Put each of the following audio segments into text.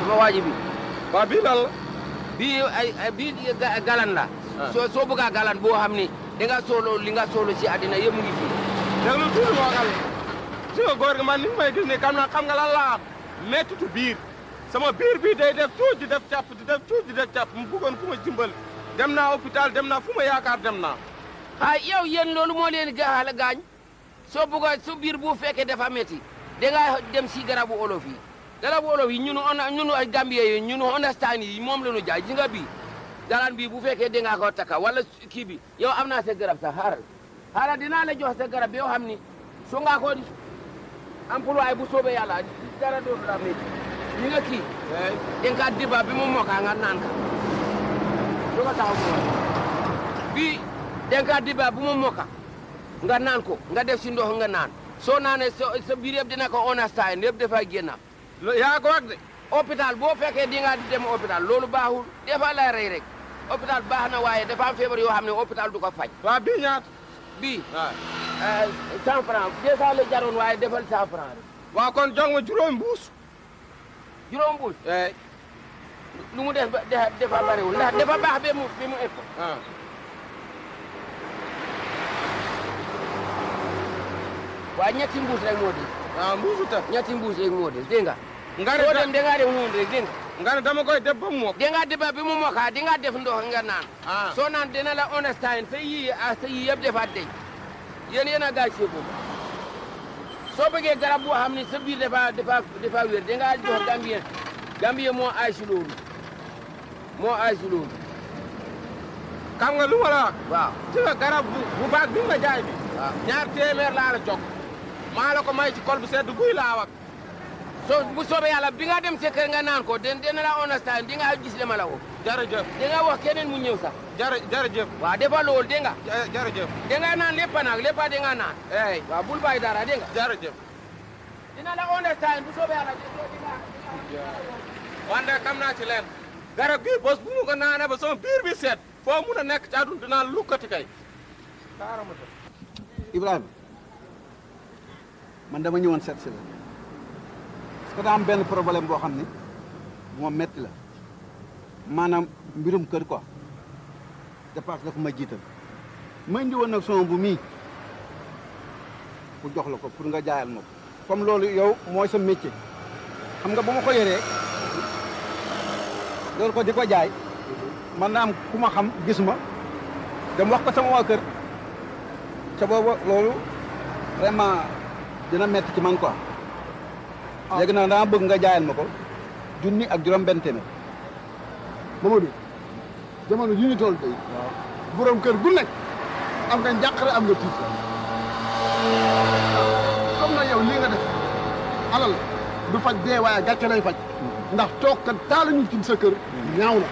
sama waa ji bi. waaw bii lan la. bii galan la. soo bëgg a galan boo xam ni da nga soolo li nga soolo ci àddina yëpp mu ngi fii. déglu tuuti moo xam ne si nga góor gi man ni may gis ne xam nga lan laa am mettitu biir sama biir bii day def tuuti di def càpp di def tuuti di def càpp mu bëggoon ku ma dimbali dem naa hôpital dem naa fu ma yaakaar dem naa. yow yéen loolu moo leen gaañ soo bëgg su biir bu fekkee dafa metti da nga dem si garabu olof yi garabu olof yi ñunu ay Gambien yi ñunu understand yi moom la ñu jaay ji nga bii galan bii bu fekkee da nga ko takka wala kii bi yow am naa sa garab sax xaaral dinaa la jox sa garab bi yoo xam ni su nga ko employé bu soobee yàlla dara dootu la métti ñi nga kii da nga diba bi mu mokka nga naan ka du ko taxaw ko bii da nga diba bu mu mokka nga naan ko nga def si ndox nga naan soo naanee sa biir yëpp dina ko understand yëpp dafay génn. yaa ko wax de. hôpital boo fekkee di nga dem hôpital loolu baaxul dafa la rey rek hôpital baax na waaye dafa am feebar yoo xam ne hôpital du ko faj. waaw bii ñaata. bii 100 francs déjà la jaroon waaye defal 100 francs rek. waaw kon jox ma juróomi mbuus. juróom mbuus. lu mu def dafa bariwul ndax dafa baax ba mu ëpp. waaw ñetti mbuus rek moo di. waaw mbuusu ta. ñetti mbuus rek moo di dégg nga. nga soo dem da ngaa def noonu rek dégg nga. nga ne dama koy def ba mu mokk. da ngaa def ba mu mokk di nga def ndox nga naan. soo naan dina la understand sa yii yëpp dafa deñ yéen a gaañ see boobu soo bëggee garab boo xam ne sa biir dafa wér da ngaa jox Gambien moo aay si loolu xam nga lu ma la wax. waaw ci nga garab bu baax bi nga jaay bi. waaw ñaar téeméer laa la jox maa la ko may ci kol bu sedd guy laa wax. bu soobee yàlla bi nga dem sa kër nga naan ko dina la understand di nga gis li ma la wax. jërëjëf. di nga wax keneen mu ñëw sax. jërëjëf. waaw dafa lool dégg nga. jërëjëf. da nga naan lépp nag lépp di nga naan. waaw bul bàyyi dara dégg nga. jërëjëf. dina la understand bu soobee yàlla wante xam naa ci leen garab gi bos bu mu ko naanee ba sama biir bi seet foo mun a nekk ci àdduna dinaa lukkati kay. Ibrahima man dama ñëwoon seet si la parce que daa am benn problème boo xam ne bu ma metti la maanaam mbirum kër quoi dépense dafa ma jiital ma indi woon nag son bu mii pour jox la ko pour nga jaayal ma ko comme loolu yow mooy sa métier xam nga bu ma ko yoree loolu ko di ko jaay man na am ku ma xam gis ma dem wax ko sama waa kër ca booba loolu vraiment dina metti ci man quoi léegi nag dama bëgg nga jaayal ma ko junni ak juróom-benn téeméer. Mamadou jamono yi ñu toll tey borom kër gu nekk am nga njàqare am nga tiit comme na yow lii nga def alal du faj dee waaye gàcce lay faj ndax toog kat taaluñu ci sa kër ñaaw na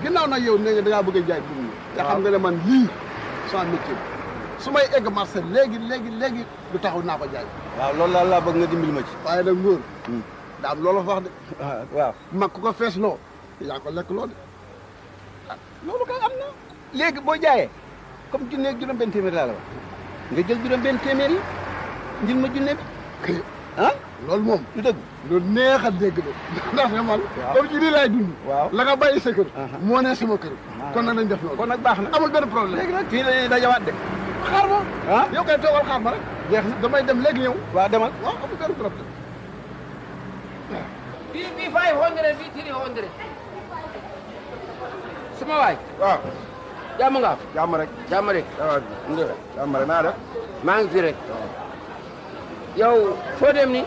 ginnaaw nag yow nee nga da ngaa bëgg a jaay dugub te xam nga ne man lii sans métier su may egg marché léegi du taxaw naa ko jaay. waaw loolu daal laa bëgg nga dimbali ma ci. waaye nag ngóor daa am loolu wax de. waaw mag ku ko fees loo yaa ko lekk loo de. loolu kay am na léegi boo jaayee comme junne ak juróom-benn téeméer laa la wax nga jël juróom-benn téeméer yi njël ma junne bi loolu moom du dëgg lu neex a dégg de ndax ne man comme ci lii laay dund waaw la nga bàyyi sa kër moo ne sama kër kon nag nañ def loolu kon nag baax na amul benn problème léegi nag fii la ñuy dajawaat de xaar ma yow kay toogal xaar ma rek jeex na damay dem léegi ñëw waaw demal waaw amul benn problème bii 500 bii 300 suma waay waaw. jàmm nga jàmm rek. jàmm rek jàmm rek naa def. maa ngi fi rek yow foo dem ni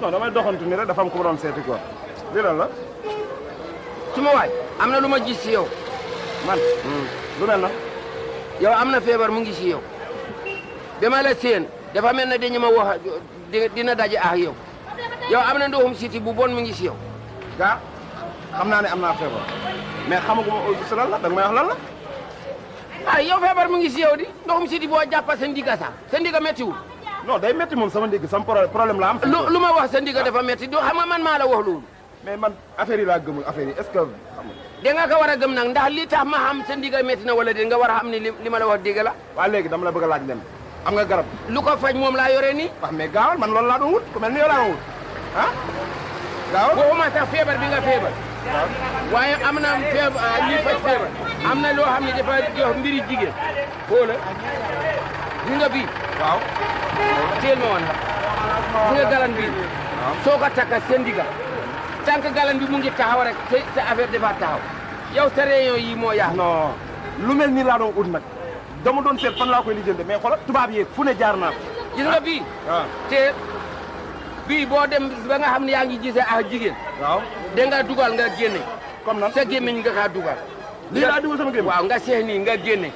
non damay doxantu ni rek dafa am ku ma doon seeti quoi. lii lan la. suma waay am na lu ma gis si yow man. lu mel na. yow am na feebar mu ngi si yow dama la séen dafa mel ne dañu ma wax dina daje ak yow yow am na ndoxum siti bu bon mu ngi si yow gaa xam naa ne am naa feebar mais xamaguma aussi lan la danga may wax lan la. ah yow feebar mu ngi si yow di ndoxum siti boo jàppa sa ndiga sax sa ndiga méttiwul non day métti moom sama ndigg sama problème la am. lu ma wax sa ndiga dafa métti du xam nga man maa la wax loolu mais man affaire yi laa gëmul affaire yi est-ce que xam nga. da nga ko war a gëm nag ndax li tax ma xam sa ndiga métti na wala de nga war a xam ni li ma la wax dégg la waa léegi dama la bëgg a laaj leen am nga garab. lu ko faj moom laa yore nii wax mais gaawal man loolu laa doon wut ku mel ni yow laa doon wut ah. waaw waxuma sax feebar bi nga feebar waaye am na feebar ñuy faj feebar am na loo xam ne dafa jox mbiri jigéen xoola gi nga bii waaw teel ma woon gi nga galan bi soo ko takka seen digga tànk galan bi mu ngi taxaw rek te sa affaire dafa taxaw yow sa réunion yi moo yaax non lu mel nii laa doon ut nag dama doon seet fan laa koy lijjante mais xoolal tubaab yi fu ne jaar naa ko gis nga bii waaw te bii boo dem ba nga xam ne yaa ngi gisee ak jigéen waaw da nga dugal nga génne comme nan sa gémmiñ nga kaa dugal lii laa dugal sama gémmiñ waaw nga seex nii nga génne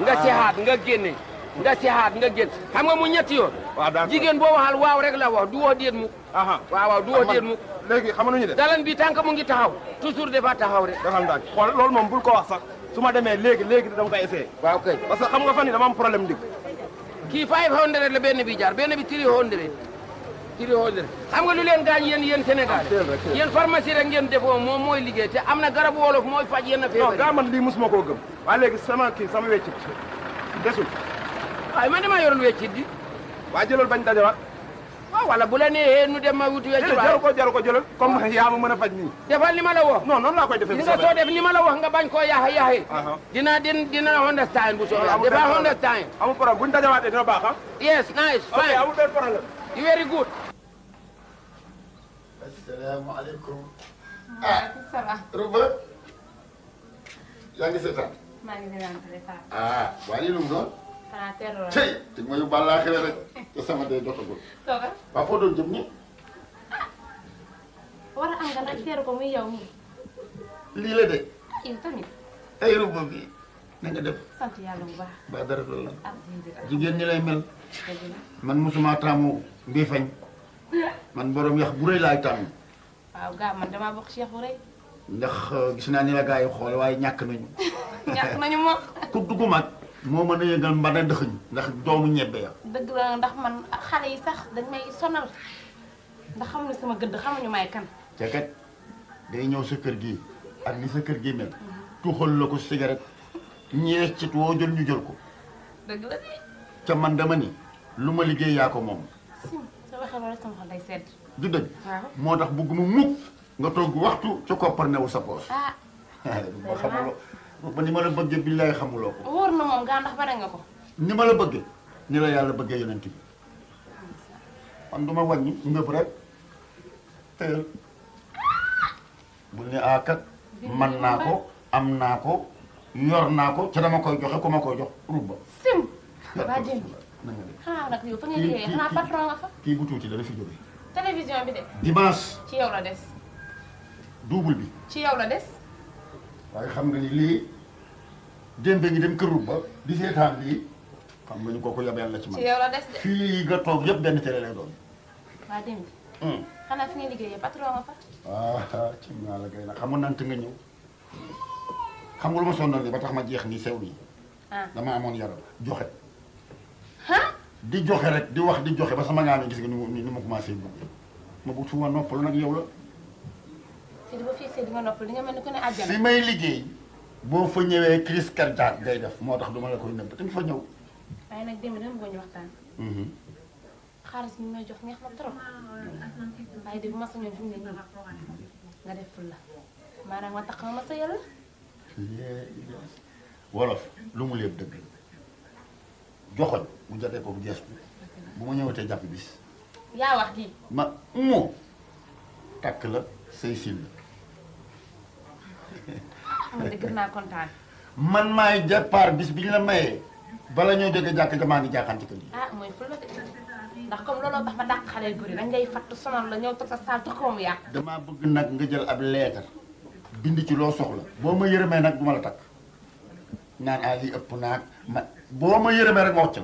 nga seexaat nga génne nga seexaat nga génne xam nga mu ñetti yoon waaw d'accord jigéen boo waxal waaw rek la wax du woo déet mukk aha waaw du woo déet mukk léegi xam nga nu ñu def galan bi tànk mu ngi taxaw toujours dafa taxaw rek defal ndànk xool loolu moom bul ko wax sax su ma demee léegi dama koy essayé waaw kay parce que xam nga fan yi dama am problème ndig kii 500 la benn bi jaar benn bi 300 xam nga lu leen gaañ yéen Sénégal yéen pharmacie rek ngeen defoo moom mooy liggéey te am na garabu wolof mooy faj yenn feebar non gaa man lii musuma koo gëm waaye léegi sama weccit desul waaye man dama yorul weccit di waa jëlal bañ dajawaat waaw wala bu la neexee nu dem ma wuti weccit jaru ko jëlal comme yaa ma mën a faj nii defal ni ma la wax non noonu laa koy defee li nga soo def ni ma la wax nga bañ koo yaaxe dina understand bu soobee dafa understand amul problème buñ dajawaatee dina baax ah yes nice fine amul benn problème you very good asalaamaaleykum. maaleykum salaam. Ruba. yaa ngi seetaan. maa ngi leen di defar. waa lii lu mu doon. xanaa teelul la. tey te ma yóbbaale laa xëy rek te sama day jotagul. toogal. waa foo doon jëm nii. war a am nga rek teeru ko muy yow mii. lii la de. yow tamit. ay Ruba bi na nga def. sant yàlla bu baax. ba dara loolu la. alhamdulilah. jigéen ñi lay mel. dëgg la. man mosuma taamu mbii fañ. man borom yax bu rëy laay taamu. waaw gaa man damaa bokk Cheikh bu rëy. ndax gis naa ni la gaa yi xool waaye ñàkk nañu. ñàkk nañu moom. ku dugg mag. moo mën a yëgal mba na dëxëñ. ndax doomu ñebbe ya. dëgg la ndax man xale yi sax dañ may sonal ndax xamuñu sama gëdd xamuñu may kan. te kat day ñëw sa kër gi ak ni sa kër gi mel. tuuxal la ko cigarette ñees ci woo jël ñu jël ko. dëgg la de. ca man dama ni lu ma liggéey yaa ko moom. sim sa waxee loolu sama xol day sedd. du dëgg. waaw moo tax bëgguma mukk nga toog waxtu ca koppar newu sa poos. ah. ba xamuloo ba ni ma la bëggee billaay xamuloo ko. wóor na moom gaa ndax bare nga ko. ni ma la bëggee ni la yàlla bëggee yonent bi man du ma wàññi ngëp rek tëyal bul ne kat man naa ko am naa ko yor naa ko ca dama koy joxe ku ma koy jox Ruba. sim. waa jëm na nga def xanaa nag yow fa ngay liggéeyee xanaa patron nga fa. kii bu tuuti dana fi jóge télévision bi de. dimanche ci yow la des. double bi ci yow la des. waaye xam nga ni lii démb ngi dem kër Ruba di seetaan lii xam nga ni kooku yabeel la ci man ci yow la des de. fii nga toog yëpp benn télé lay doon. waa dem bi. xanaa fi ngay liggéeyee patron nga fa. ci naa la gay nag xam nga nant nga ñëw xam nga lu ma sonal nii ba tax ma jeex nii sew nii dama amoon yaram joxe di joxe rek di wax di joxe ba sama ngaa ne gis nga ni ma commencé bëgg ma bëgg fu ma noppalu nag yow la fii di ba fii see di nga noppal di nga mel ni ku ne àjjana. fi may liggéey boo fa ñëwee crise cardiaque ngay def moo tax duma la koy nëbb te nga fa ñëw waaye nag démb dama bëgg ñu waxtaan. xaalis bi may jox neex na trop waaye de bu ma sañoon fi mu ne nii nga def ful la maanaam nga tax ma sa yàlla. wolof lu mu léeb dëgg joxoñ bu jotee ko bu geestu bu ma ñëwatee jàpp bis yaa wax lii. ma moo takk la say sil la xam nga de gën naa kontaan. man maay départ bis bi ñu la mayee bala ñoo jóge jàkk ja maa ngi jaaxaan ci kër yi ah mooy ful la de ndax comme looloo tax ma dàq xale yu góor yi dañ lay fatt sonal la ñëw toog sa saal jox ko mu yàq. damaa bëgg nag nga jël ab leetar bind ci loo soxla boo ma yërëmee nag du ma la takk naan ah lii ëpp naag ma boo ma yërëmee rek ma wàcc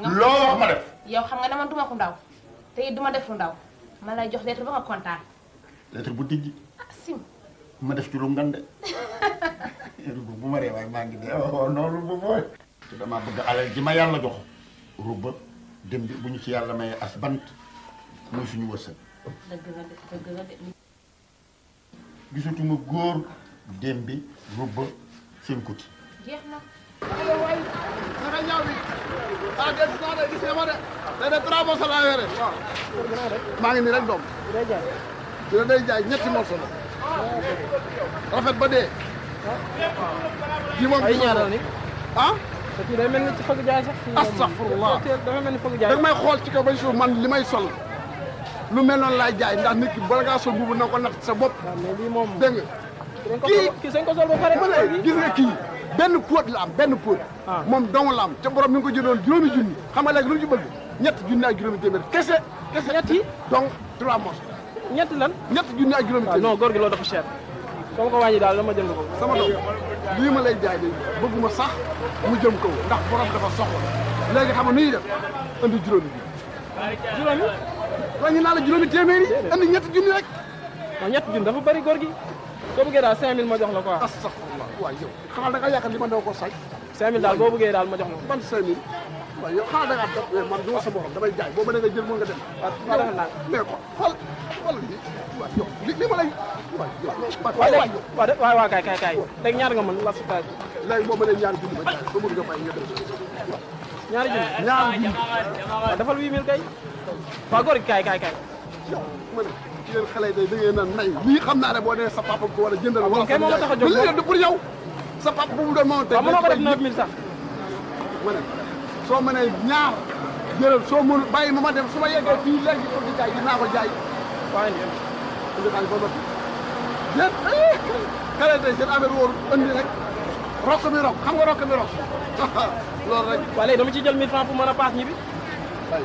la loo wax ma def yow xam nga ne man duma ko ndaw te it duma def lu ndaw ma lay jox lettre ba nga kontaan. lettre bu dijj ah sim. ma def ci lu ngande bu ma ree waaye maa ngi dee noonu bu mooy te damaa bëgg alal ji ma yàlla jox Ruba dem bi bu ñu ci yàlla may as bant muy suñu wërsëg dëgg la de dëgg la de. gisatuma góor dem bi Ruba seen kuti jeex na. naka ñaaw bi ah gis naa de gis nga ma de day de travaux sa laa yore maa ngi nii rek doom dina day jaay ñetti morceau la rafet ba dee kii moom ay ñaar ni ah te kii day mel ni ci fëgg jaay sax astaghfirullah dafa mel ni fëgg jaay da may xool ci kaw ba suuf man li may sol lu mel noonu laay jaay ndax nit ki bala ngaa sol buubu na ko natt sa bopp mais lii moom dégg nga kii sañ ko sol ba pare ma ne gis nga kii benn póot la am benn póot moom dong la am ca borom mi ngi ko jëndoon juróomi junni xam nga léegi lu mu ci bëgg ñetti junni ak juróomi téeméer kese ñett yi donc 3 morceaux ñett lan ñetti junni ak juróomi téeméer non góor gi loolu dafa cher soo ma ko wàññi daal dama jënd ko sama doom lii ma lay jaay de bëgguma sax mu jëm kaw ndax borom dafa soxla léegi xam nga nu ñuy def andi juróomi bi juróomi wàññi naa la juróomi téeméer yi andi ñetti junni rek non ñett junni dafa bëri góor gi soo bëggee daal 5000 ma jox la quoi astaghfirullah waaw yow xanaa da nga yaakaar li ma daw ko say 5000 daal boo bëggee daal ma jox la ban 5000 waaw yow xanaa da ngaa def man du ma sa borom damay jaay boo ma ne nga jël mën nga dem waaw dafa naan mais ko xool lii waaw yow li ma lay waaw kay léegi ñaar nga mën la su taaj léegi boo mënee ñaari junni ba jaay ba mën nga fay nga dem ñaari junni ñaari junni waaw defal 8000 kay waaw góor gi kay yow ma ne yéen xale yi da ngeen a nay lii xam naa ne boo nee sa papa ko war a jëndal wala kay moo ma tax a jóg lii du pour yow sa papa bu mu doon moom tey waaw mënoo ko def 9000 sax ma ne soo mënee ñaar jëlal soo mënul bàyyi ma dem su ma yeggee fii léegi pour di jaay dinaa ko jaay waaw indi xaalis boobu déet xale tey seen affaire wóoru andi rek rokk mi rokk xam nga rokk mi rokk loolu rek waaw léegi dama ci jël 1000 francs pour mën a paas ñibbi ay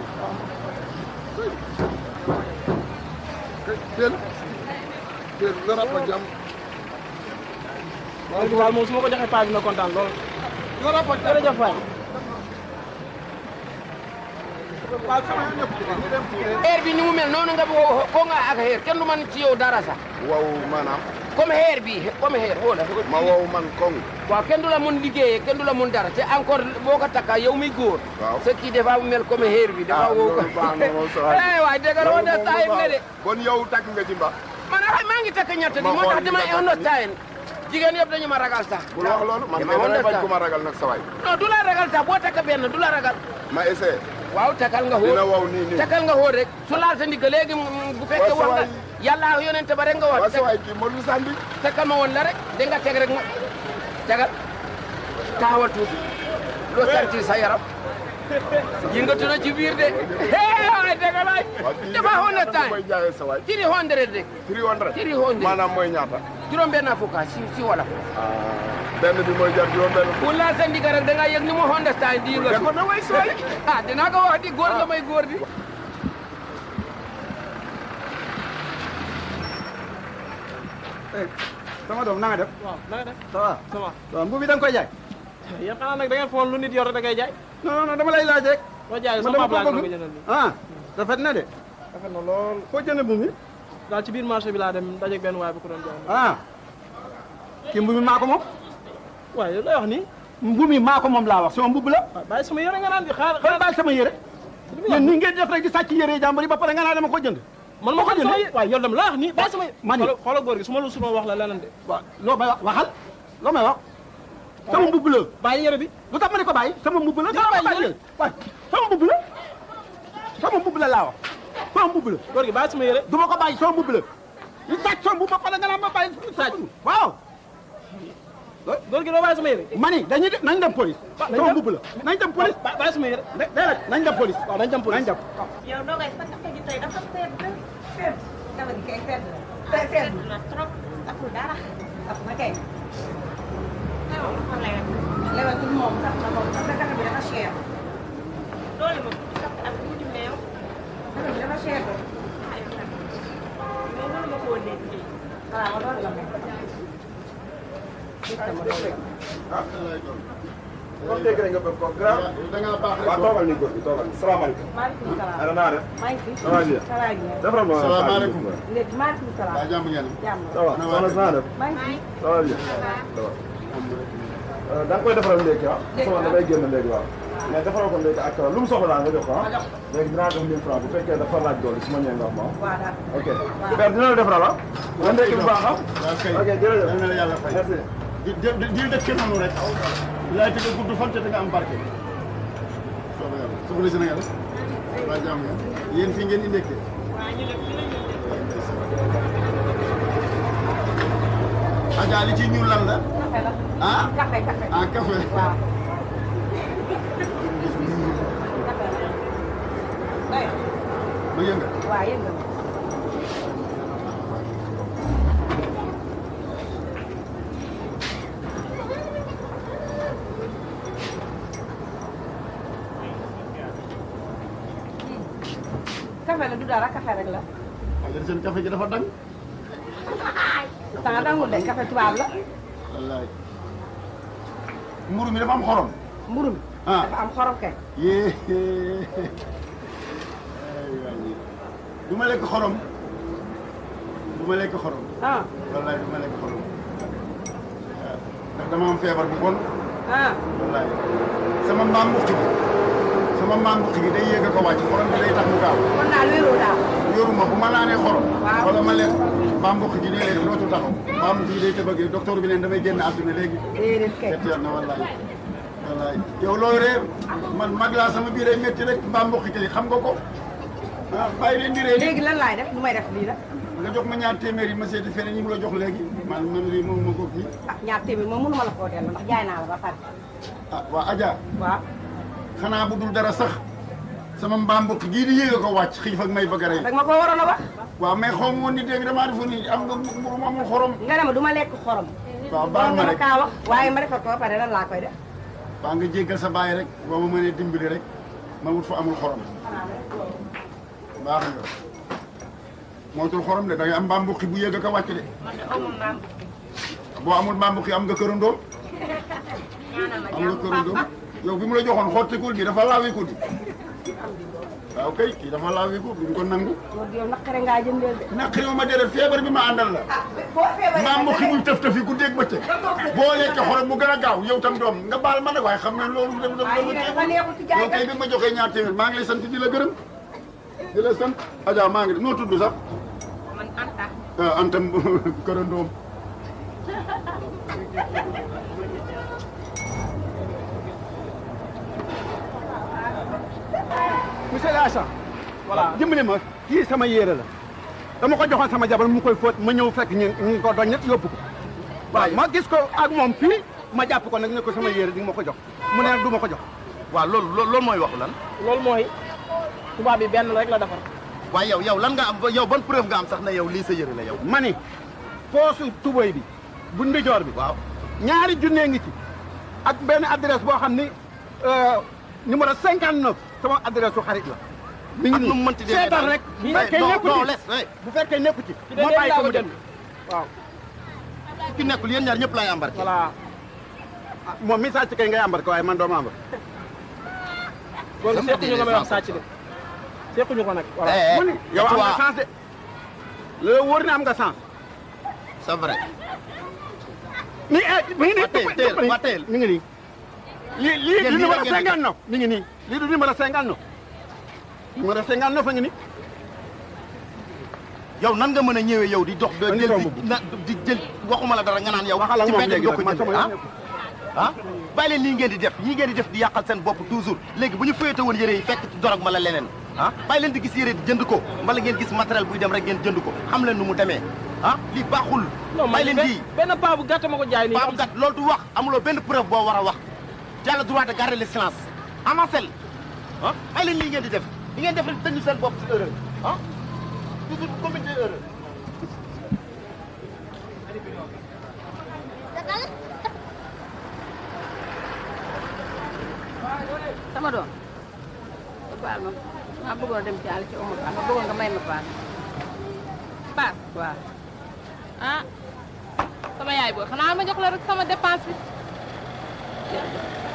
teel nga ràpp ak jàmm góor gi daal moom su ma ko joxee paas dina kontaan lool nga ràpp ak jërëjëf waay xeer bi ni mu mel noonu nga ko nga ak xeer kenn du man ci yow dara sax wow maanaam comme xeer bi comme xeer wala ma wow man koŋ waaw kenn du la mun liggéeyee kenn du la mun dara te encore boo ko takka yow mi góor waaw sa kii dafa mel comme xeer bi dafa wow ko waay dëgg la woon taayib ne de kon yow takk nga ci mba man maa ngi takk ñett di moo tax dama understand jigéen yëpp dañu ma ragal sax bul wax loolu man damay bañ ku ma ragal nag sa waay non du la ragal sax boo takk benn du la ragal ma essayé waaw takkal nga dina xóot wow nii takkal nga xóot rek su laal sa ndigg léegi bu fekkee wax nga yàlla yonente ba rek nga waa wax sa waay kii Modou Sandi takkal ma woon la rek da nga teg rek ma tagal taxawal tuuti loo sentir sa yaram yëngatu na ci biir de waay dëgg laay dafa understand mooy jaayee sa waay 300 rek 300 300 maanaam mooy ñaata juróom benn fukka si wala benn bi mooy jar juróom benn bu laal sa ndigg rek da nga yëg ni mu understand di nga ko na way sooy dinaa ko wax di góor nga may góor di sama doom na nga def. waaw na nga def ça va. ça va waaw mbubb bi da nga koy jaay. yéen xanaa nag da ngeen foon lu nit yor da ngay jaay non non dama lay laaj rek. boo jaayee man sama dama papa ko laa ko bëgg jëndal nii ah rafet na de. rafet na lool foo jënd mbubb mi. daal ci biir marché bi laa dem dajeeg benn waay bu ko doon jaay ah kii mbubb mi maa ko moom. waaw yow lay wax nii mbubb mi maa ko moom laa wax sama mbubb la. waaw bàyyi sama yére nga naan di xaar xool baal sama yére. yéen ni ngeen def rek di sàcc yére jàmbur yi ba pare nga naa dama ko jënd. man ma ko jënd jënd waaw yow dem laa wax nii bàyyi sama man ni xoolal góor gi su ma lu suma wax la leneen de waaw loo may wax waxal loo may wax. sama mbubb la. bàyyi yére bi lu tax ma ne ko bàyyi sama mbubb la. dina bàyyi yére waaw sama mbubb la. sama mbubb la laa wax sama mbubb la. góor gi bàyyi sama yére du ma ko bàyyi sama mbubb la. ñu sàcc sama mbubb ba pare nga naan ma bàyyi sàcc waaw. góor gi doo bàyyi sama yére mani dañuy nañ dem police. sama mbubb la nañ dem police. bàyyi sama yére déedéet nañ dem police. waaw nañ dem police nañ dem. yow doo ngay sa café gi tey dafa sedd dama gi kay sedd na trop saful dara saf na kay lewatul moom saf na moom parce que café bi dafa cher doole moom saf ak tuuti meew café bi dafa cher mais mënu ma koo nekk waaw ma doon la mel comme dégg nga ko ko grand da ngaa baax rek waaw toogal ni góor gi toogal salaamaaleykum maaleykum salaam ana naa def maa ngi fi ça va bien ça va bien defaral ma salaamaaleykum léegi maaleykum salaam waa jàmm ngeen jàmm ça va soxna si naa def maa ngi fi ça va bien ça va da nga koy defaral léegi ah soxna dafay génn léegi waaw mais defaral ko léegi ak lu mu soxla daal nga jox ko ah léegi dinaa jox 1000 francs bu fekkee dafa laaj doole su ma ñëwee nga wax ma waaw d'accord ok père dina la defaral ah nga ndekki bu baax ah ok jërëjëf yal na la yàlla fay merci di dëkk noonu rek laay te nga gudd fan te nga am barke soobee yàlla soxna si na nga def waa jàmm ngeen yéen fii ngeen di ndekkee Adja li ci ñuul lan la. café la. ah café. ah café. waaw. café la. ma yëngal. waaw yëngal. café la du dara café rek la. xam nga seen café gi dafa dang. temps dangul de café tubaab la. wallaay. mburu mi dafa am xorom. mburu mi. ah dafa am xorom kay. yee. du ma lekk xorom. du ma lekk xorom. ah. wallaay du ma lekk xorom. waaw ndax dama am feebar bu bon. ah. wallaay sama mbaam mbuq gi. sama mbaam mbuq gi day yéeg a ko wàcc xorom bi day tax mu gaaw. kon daal wéeroo daal. yoruma bu ma naanee xorom. waaw wala ma lekk mbaam mbuq gi day lekk dootul taxaw. mbaam mbuq gi day tëbëgee docteur bi neen damay génn àdduna léegi. déedéet kay. seet na wallaay. wallaay yow looy réer man mag laa sama biir ay métti rek mbaam mbuq gi xam nga ko. ah bàyyi leen di réer. léegi lan laay def lu may def lii la. nga jox ma ñaar téeméer yi ma seeti feneen ñi mu la jox léegi. man lii moom ma ko kii. ah ñaar téeméer moom mënuma la koo delloo ndax jaay naa la ba pare. ah waa Adja. waaw. xanaa bu dul dara sax sama mbaam mbokk gii di yéeg a ko wàcc xiif ak may bëgg a rey. dag ma ko waroon a wax. waaw mais xaw ma woon ni dégg damaa defoon ni am nga mburu mu amul xorom. nga ne ma du ma lekk xorom. waaw baal ma rek kaa wax waaye ma defal ko ba pare lan laa koy def. waa nga jéggal sa baay rek boo ma mënee dimbali rek ma wut fa amul xorom. baax nga mootul xorom de da ngay am mbaam mbokk bu yéeg a ko wàcc de. man de amul mbaam. boo amul mbaam mbokk am nga kërandoom. am nga kërandoom yow bi mu la joxoon xottikul bi dafa laawikul bi. waaw kay kii dafa laawikul duñ ko nangu. loolu yow naqare ngaa jëndeel de. naqari ma déedéet feebar bi ma àndal la. boo feebaree mbaam mbokk muy tëf tëf yi guddeeg bëccëg. boo lekkee xorom mu gën a gaaw yow tam doom nga baal ma nag waaye xam nga loolu. dafa neexul ci jaay yow kay bi ma joxee ñaar téeméer maa ngi lay sant di la gërëm. di la sant Adja maa ngi noo tudd sax. man Anta. Anta kërandoom. monsieur le agent. voilà dimbali ma kii sama yére la. dama ko joxoon sama jabar mu koy fóot ma ñëw fekk ñu ko doon ñett yóbbu ko. waaw ma gis ko ak moom fii ma jàpp ko nag ne ko sama yére di nga ma ko jox mu ne du ma ko jox. waaw loolu mooy waxu lan. loolu mooy tubaab bi benn rek la defar. waaye yow lan nga am yow ban preuve nga am sax ne yow lii sa yëre la yow. ma ni poosu tubóy bi bu ndijoor bi. waaw ñaari junnee ngi ci ak benn adresse boo xam ni numéro 59 sama adresse su xarit la. mi ngi ak nu mu mënti demee seetal rek. bu fekkee nekku ci bu fekkee nekku ci. moo bàyyi ko mu dem waaw. ki nekkul yéen ñaar ñëpp laay embarqué. voilà. moom mi sàcc kay ngay embarqué waaye man doo ma embarqué. loolu seetuñu nga may wax sàcc de seetuñu ko nag. voilà mu ni yow am nga chance de. loolu wóor na am nga chance. c'est vrai. mi ngi nii ma teel mi ngi nii. lii du numéro 59 mi ngi nii lii du numéro 59. numéro 59 a ngi nii. yow nan nga mën a ñëwee yow di dox. di jël waxuma la dara nga naan yow. waxal ak moom léegi ci ah bàyyi leen lii ngeen di def yii ngeen di def di yàqal seen bopp toujours léegi bu ñu fayete woon yére yi fekk ci dorog ma la leneen ah bàyyi leen di gis yére di jënd ko mbala ngeen gis matériel buy dem rek ngeen jënd ko xam leen nu mu demee ah lii baaxul. bàyyi leen di benn paa bu gàtt ma ko jaay nii. paa bu gàtt loolu du wax amuloo benn preuve boo war a wax tu as le droit de garder le silence avancel ah bàyyi leen lii ngeen di def li ngeen def rek tënnu seen bopp ci erreur ah toujours commettre erreur. sama doom baal ma maa bëggoon dem ci àll ci Oumou Ba ma bëggoon nga may ma paas. paas waaw. ah sama yaay booy xanaa ma jox la rek sama dépense bi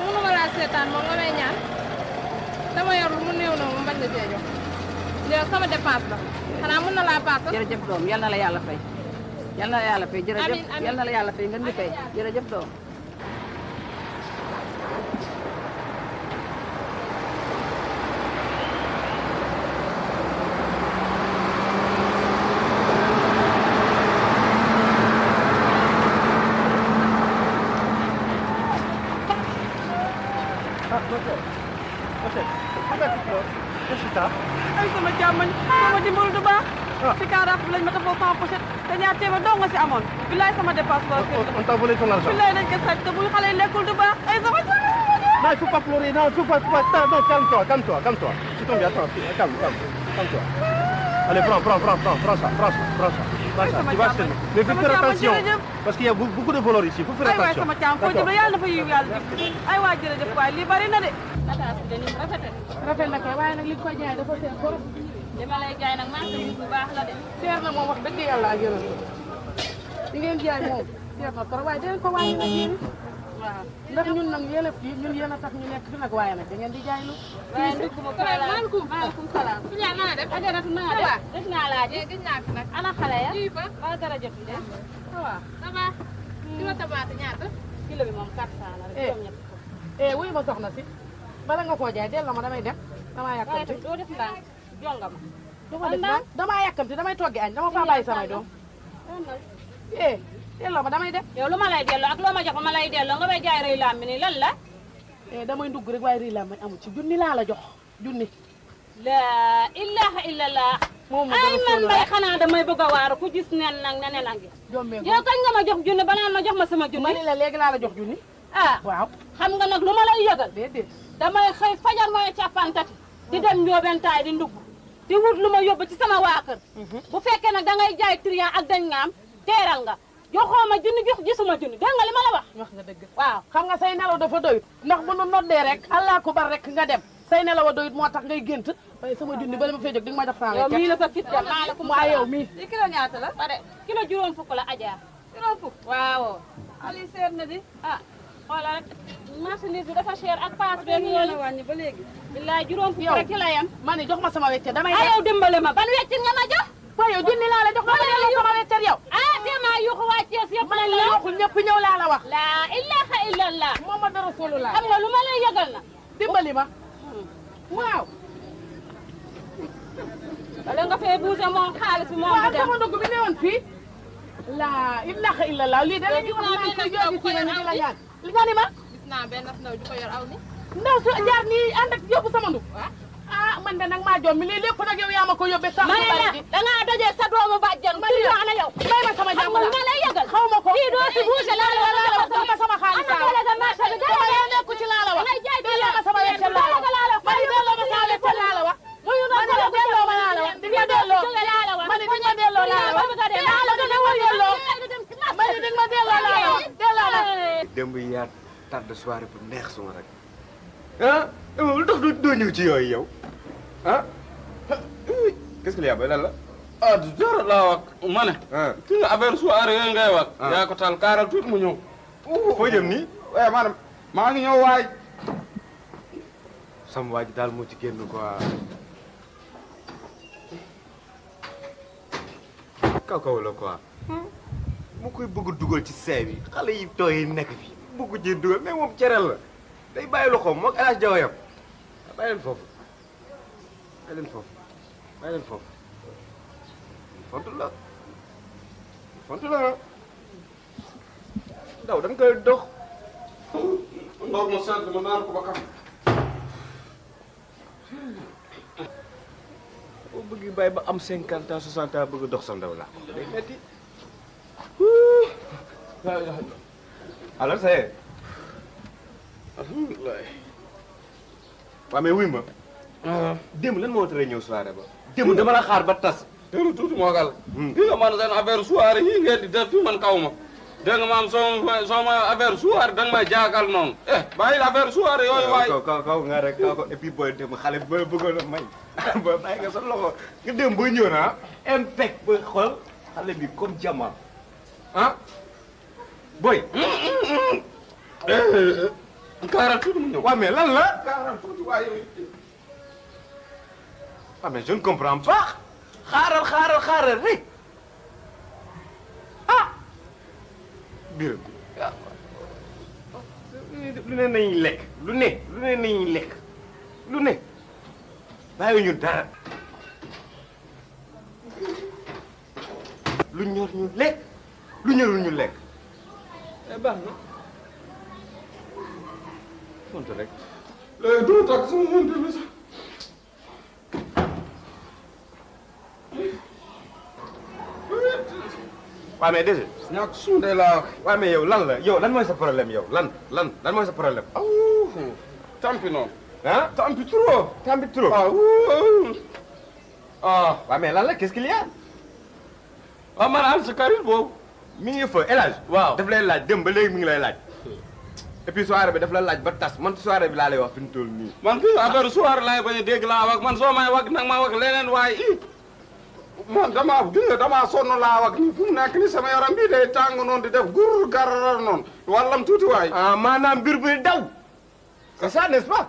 mënu ma laa seetaan moom nga may ñaan dama yor lu mu néew na mu bañ la cee jox léegi sama dépense la xanaa mën na laa paasal. jërëjëf doom yal na la yàlla fay. yal na la yàlla fay jërëjëf amiin amiin yal na la yàlla fay ngeen di fay jërëjëf doom. ay sama càmmañ sama dimbalu du baax ci car rapide bi lañ ma defoo sans pochette te ñaar téeméer dong nga si amoon billaay sama dépense ba On t'a volé ton argent. billaay dañ ko sàcc te bu xale yi lekkul du baax ay sama Non, il faut pas pleurer. Non, il faut pas. Non, calme-toi. Je suis tombé. Attends, calme-toi. Allez, prends ça. Tu vas acheter. Mais fais faire attention. Parce qu'il y a beaucoup de voleurs ici. Il faut faire ay waay attention. sama caam foo jëm la yàlla na fa yiw yàlla jëf ay waay jërëjëf waay lii bari na de bagage bi dañu rafet na kay waaye nag li ko jaay dafa seer trop li ma lay jaay nag marché bi bu baax la de seer na moom wax dëgg yàlla ak yéen li ngeen jaay moom seer na trop waaye dinañ ko wàññi nag yéen waaw ndax ñun nag yéen a tax ñu nekk fi nag waaye nag da ngeen di jaay lu waaye maaleykum salaam yaa na def ajaratu na nga def def naa laaj gis naa fi nag ana xale ya ba dara jot de waaw ça va kilo tomate ñaata kilo bi moom 400 la rek wuy ma soxna si bala nga koo jaay delloo ma damay dem damaa yàkkamti doo def ndànk jonga ma dama def ndànk damaa yàkkamti damay toggi añ dama faa bàyyi samay doom delloo ma damay dem yow lu ma lay delloo ak loo ma jox ma lay delloo nga may jaay rëy laam bi nii lan la damay ndugg rek waaye rëy laam ma amu ci junni laa la jox junni la ilaha illallah ay man bay xanaa damay bëgg a waaru ku gis nen nag ne nen a ngi yow kañ nga ma jox junni ba naan ma jox ma sama junni ma ni la léegi laa la jox junni ah waaw xam nga nag lu ma lay yëgal déedéet damay xëy fajar mooy càppantati di dem njóobentaay di ndugg di wut lu ma yóbbu ci sama waa kër bu fekkee nag dangay jaay trian ak dañ ngaam teeral nga joxoo ma junni jox gisuma junni dégg nga li ma la wax wax nga dëgg waaw xam nga say nelaw dafa doyut ndax bu nu noddee rek allah kubar rek nga dem say nelaw a doyut moo tax ngay gént waaye sama junni bala ma fay jóg di nga ma jox saa yow mii la sa fit dem maaleykum waaw yow mii di kilo ñaata la pare kilo juróom fukk la ajaa juróom fukk waaw ali seet na di ah xoolal rek marchandise bi dafa cher ak paas beeg yooyu wàññi ba léegi billaay juróom fukk rek ki la yem ma ni jox ma sama wecce damay ah yow dimbale ma ban weccin nga ma jox waaye yow junni laa la jox ma delloo sama wecce yow ah téemaa yuuxu waa Thiès yëpp lañ la yuuxul ñëpp ñëw laa la wax la ilaha illallah Muhammadu Rasulullah xam nga lu ma lay yëgal na dimbali ma waaw wala nga fee bougé moom xaalis bi moom waaw sama dugg bi ne woon fii la ilaha illallah lii da la ñu wax naan ko jooju ci nañu di la ñaan li nga ni ma gis naa benn ndaw ju ko yor aw ni ndaw su jaar nii ànd ak yóbbu sama ndug ah man de nag maa joom mi lii lépp nag yow yaa ma ko yóbbee sax ma ne la dangaa dajee sa doomu bàjjan ma ne la yow may ma sama jàmm ma lay yëgal xaw ma ko fii doo si bougé laa la wax jox ma sama xaalis délégué marché bi dama yow nekku ci laa la wax delloo ma sama wecce laa la wax ma ni delloo ma sama wecce laa la wax ma ni delloo ma laa la wax di nga delloo ma ni di nga delloo laa la wax ma ni di nga delloo laa la wax delloo ma démb yaa tardé soirée bu neex suma rek ah lu tax doo ñëw ci yooyu yow ah qu'est-ce qu'il y a ba lan la ah du dara laa wax ma ne ki nga affaire soirée yooyu ngay wax yaa ko taal kaaral tuuti mu ñëw foo jëm nii waaye maanaam maa ngi ñëw waay sama waa ji daal moo ci génn quoi kaw la quoi mu koy bëgg dugal ci seey bi xale yi tooy nekk fi bëgg ci dugal mais moom cerel la day bàyyi loxoom moog El Hadj Jaw yam bàyyi leen foofu fontu la ndaw da nga koy dox ndox ma sant ma naan ko ba xam boo bëgg bàyyi ba am 50 ans 60 ans bëgg dox sa ndaw la day metti alors ça y est alhamdulilah waaw mais wuy ma démb lan moo tere ñëw soirée ba démb dama la xaar ba tas teelu tuuti moo gal gi nga man seen affaire soirée yi ngeen di def fi man kaw ma dégg nga maam soo ma affaire soirée da nga may jaagal noonu bàyyi la affaire soirée yooyu waay kaw nga rek kaw ko et puis booy démb xale ba bëggoon a may ba bàyyi nga sa loxo nga démb booy ñëw na impec ba xool xale bi comme diamant ah booy kaaral tuuti mu ñëw waaw mais lan la kaaral tuuti waay ah mais je ne comprends pas xaaral rek ah biram bi lu ne nañuy lekk lu ne nañuy lekk lu ne bàyyi ñu dara lu ñor ñu lekk lu ñorul ñu lekk baax na fonte rek léegi doo takk sama monte bi sax waaw mais déjà. ñàkk suunde laa wax. waaw mais yow lan la yow lan mooy sa problème yow lan mooy sa problème. tampi noonu. ah tampi trop. tampi trop. waaw mais lan la qu'est-ce qu'il y a. waaw man am sa karit boobu. mi ngi fa El Hadj. waaw daf lay laaj dem ba léegi mi ngi lay laaj. et puis soirée bi daf la laaj ba tas man soirée bi laa lay wax fi mu toll nii. man kii affaire soirée laay bañ a dégg laa wax man soo may wax nag ma wax leneen waaye man damaa sonn laa wax ni fu mu nekk ni sama yaram bii day tàng noonu di def gur gararar noonu wallam tuuti waay. ah maanaam mbir buy daw. c'est ça n'est-ce pas.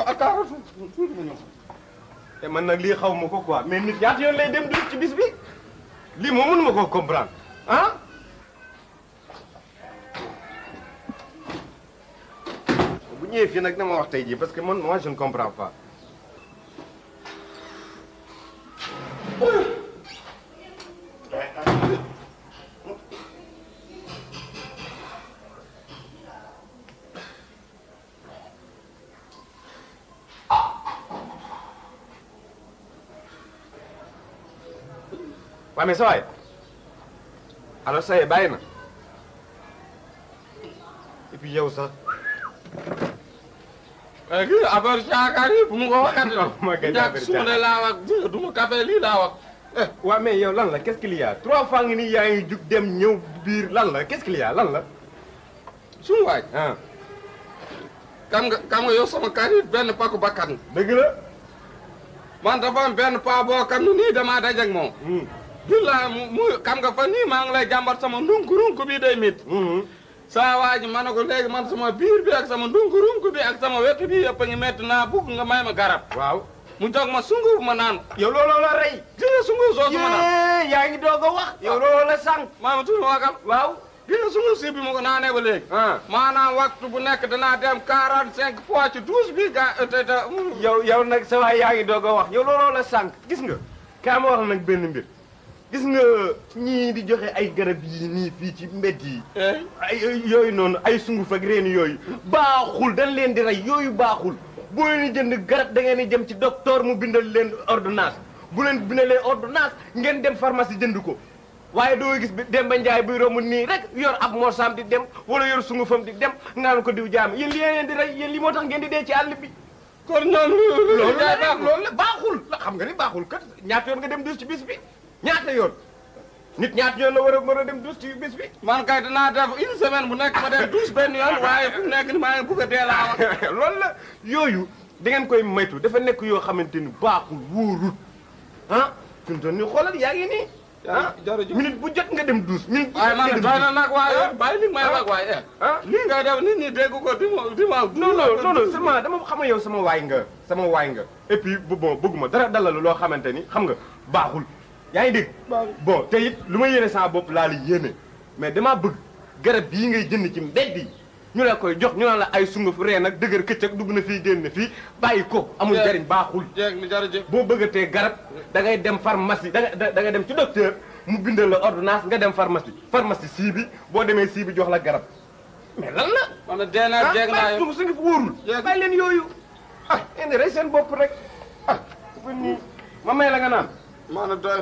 akaara tuuti ma ñëw. te man nag lii xaw ma ko quoi mais nit ñaata yoon lay dem ci bis bi lii moom mënu ma koo comprendre ah. bu ñëwee fii nag dama wax tey jii parce que moi je ne comprends pas. waaw mais sa waay alors ça y est bàyyi na et puis yow sax. kii affaire caakaar yi bu mu ko waxati. ma gën a ñàkk suunde laa wax du ma café lii laa wax. waaw mais yow lan la qu'est-ce qu'il y a 3 fois nga nii yaa ngi jug dem ñëw biir lan la qu'est-ce qu'il y a lan la. suñu waay. ah. xam nga yow sama karit benn paku bakkan. dëgg la. man dafa am benn paa boo xam ne nii damaa daje ak moom. billaay mu xam nga fa nii maa ngi lay jàmbat sama ndunku bii day mit. saa waa ji ma ne ko léegi man sama biir bi ak sama ndunku bi ak sama wetu bi yëpp a ngi métti naa bugg nga may ma garab. waaw mu jox ma sunguf ma naan. yow looloo la rey. gis nga sunguf soosu ma naan. yaa ngi doog a wax. yow looloo la sànq. maama tuuti ma wakal. waaw. gis nga sunguf si bi ma ko naanee ba léegi. maanaam waxtu bu nekk danaa dem 45 fois ci 12 bi yow nag sa waay yaa ngi doog a wax yow looloo la sànq gis nga. kaa ma wax nag benn mbir. gis nga ñii di joxe ay garab yi nii fii ci mbedd yi. ay yooyu noonu ay sunguf ak reen yooyu baaxul dañ leen di rey yooyu baaxul boo leen di jënd garab da ngeen di dem ci docteur mu bindal leen ordonnance bu leen bindalee ordonnance ngeen dem pharmacie jënd ko waaye doo gis Demba Njaay buy romb nii rek yor ab morsaam di dem wala yor sungufam di dem ngaan ko diw jaam yéen li leen di rey yéen li moo tax ngeen di dee ci àll bi. kon ñoom loolu la baaxul xam nga ni baaxul kat ñaata yoon nga dem dus ci bis bi. ñaata yoon nit ñaata yoon la war a dem douche ci bis bi. man kay dinaa def une semaine bu nekk ma dem douche benn yoon waaye fu mu nekk ni maa ngi bugg a dee laa wax. loolu la yooyu da ngeen koy maytu dafa nekk yoo xamante ni baaxul wóorul ah fi mu toll nii xoolal yaa ngi nii. ah minute bu jot nga dem douche. minute bu jot nga dem douche waaye man doy na nag waaye bàyyi li may wax waaye. lii nga def nit ñi dégg ko di ma. non seulement dama xam yow sama waay nga et puis bon bëgguma dara dalalu loo xamante ni xam nga baaxul. yaa ngi dégg bon te it lu ma yéene sama bopp laa li yéene mais damaa bëgg garab bii ngay jënd ci mbedd yi ñu la koy jox ñu naan la ay sunguf reen ak dëgër këccëg dugg na fii génn fii bàyyi ko amul jariñ baaxul boo bëggatee garab da ngay dem pharmacie da ngay dem ci docteur mu bindal la ordonnance nga dem pharmacie sii bi boo demee sii bi jox la garab mais lan la man dee naa jeeg naa yow sunguf wóorul bàyyi leen yooyu ah indi rey seen bopp rek ah dafa nii ma may la nga naan maanaam doy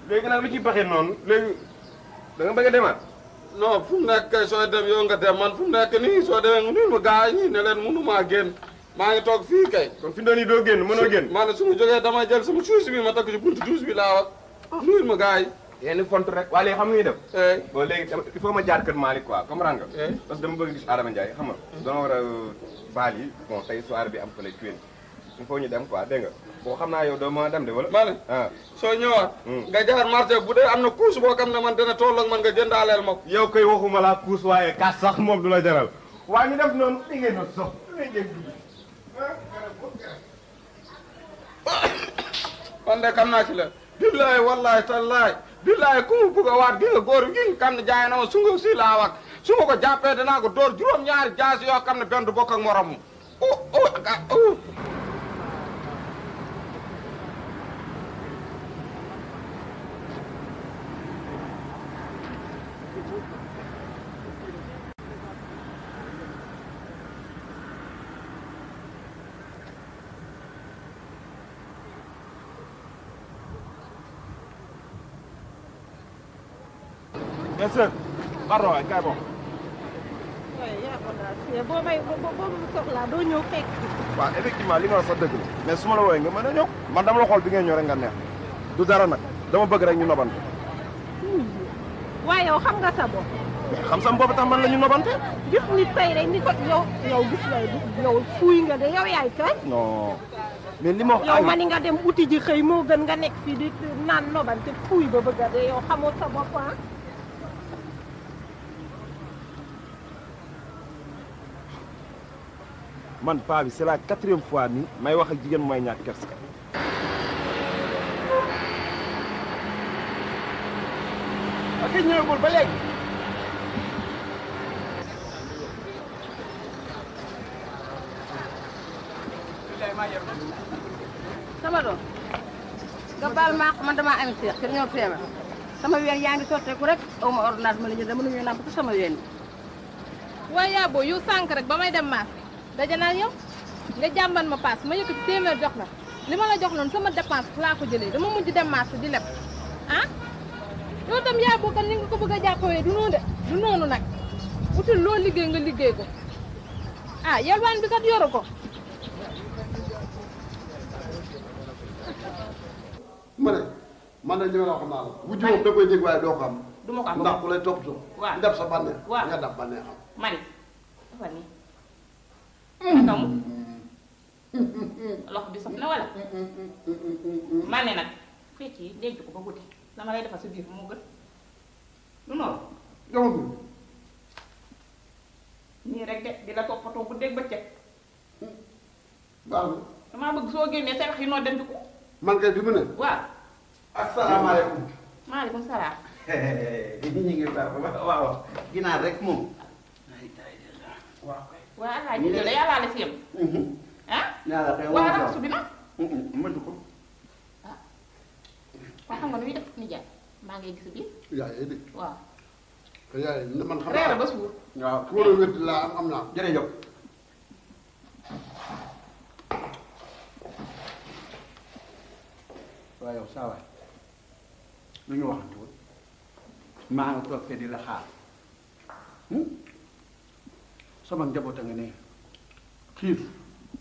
léegi nag lu ci baxee noonu léegi da nga bëgg a demaat. non fu mu nekk kay sooy dem yow nga dem man fu mu nekk nii soo demee nga nuyu ma gars yi ne leen mënumaa génn maa ngi toog fii kay. kon fi mu doon nii doo génn mënoo génn. maanaam su ma jógee damay jël sama cuus bi ma takk ci buntu cuus bi laa wax nuyul ma gars yi. yéen font rek waa léegi xam nga ñuy def. bon léegi il faut ma jaar kër Malick quoi comprendre nga. parce que dama bëgg gis Adama Ndiaye xam nga. dama war a baal yi bon tey soirée bi am fële Tuyen il faut ñu dem quoi dégg nga. boo xam naa yow doo ma dem de wala. ma ne soo ñëwaat. nga jaar marché bu dee am na kuus boo xam ne man dina toll ak man nga jëndaaleel ma ko. yow koy waxuma laa kuus waaye kaas sax moom du la jaral. waa ñu def noonu li ngeen doon sox li ngeen dugg. man de xam naa ci la. billaay wallaay tallaay billaay ku mu bugg a waat gi nga góor gi nga xam ne jaay na ma sungu si laa wax su ma ko jàppee danaa ko door juróom-ñaari jaas yoo xam ne benn du bokk ak moromu. bien sûr pardon waay kay bon waaye yaa ko daal fii boo mu soxlaa doo ñëw fekk. waaw effectivement li nga wax sax dëgg la mais su ma la wooyee nga mën a ñëw man dama la xool bi ngay ñëw rek nga neex du dara nag dama bëgg rek ñu nobante waaye yow xam nga sa bopp. mais xam sam boobu tax man la ñu nobante gis nit tey rek ni ko yow gis lay yow fuuy nga de yow yaay kay. non mais li ma wax yow ma ni nga dem uti ji xëy moo gën nga nekk fii di naan nobante fuuy ba bëgg a de yow xamoo sa bopp ah. man paa bi c'est la 4e fois ni may wax ak jigéen mooy ñàkk kersa ak ñëwagul ba léegi sama doom nga baal maa man damaa am seex te ñoo feebar sama ween yaa ngi sotteeku rek aw ma ordonnance ma la ñu dama nu ñuy nàmp ci sama ween waaye yaa boo yow sànq rek ba may dem maas daje naa yow nga jàmban ma paas ma yëkkati téeméer jox la li ma la jox noonu sama dépense laa ko jëlee dama mujj dem maas di leb ah yow tam yaa boo kan ni nga ko bëgg a jàppawee du noonu de du noonu nag utul loo liggéey nga liggéey ko ah yalwaan bi kat yoru ko ma ne man de li ma la wax naa la wujj moom da koy dégg waaye doo ko am du ma ko am ndax ku lay toppatoo waaw def sa bànneex waaw nga def bànneexam mani dafa nii akamu loxo bi saf na wala ma ne nag fecc yi denc ko ba guddi dama lay defal sa biir moo gën du noonu jamagul nii rek de di la toppatoo guddeeg bëccëg baax na damaa bëgg soo génnee sa wax yi noo denc ko man kay fi mu ne waaw asalaamaaleykum. maaleykum salaam ñu ngi baax waaw ginaar rek moom. waaw. waa alaaji yow de yàllaa la si yem ah yàlla kay waa raxasu bi nag mëntu ko. ah waa xam nga nu muy def nijaay maa ngi gis biir yaay dégg waaw yaay man xam reer ba suur waaw ku war a wér laa am naa jërëjëf. waaw yow saa waay lu ñu waxante woon maa ngi toog fee di la xaar sama njaboot a nga ne xiif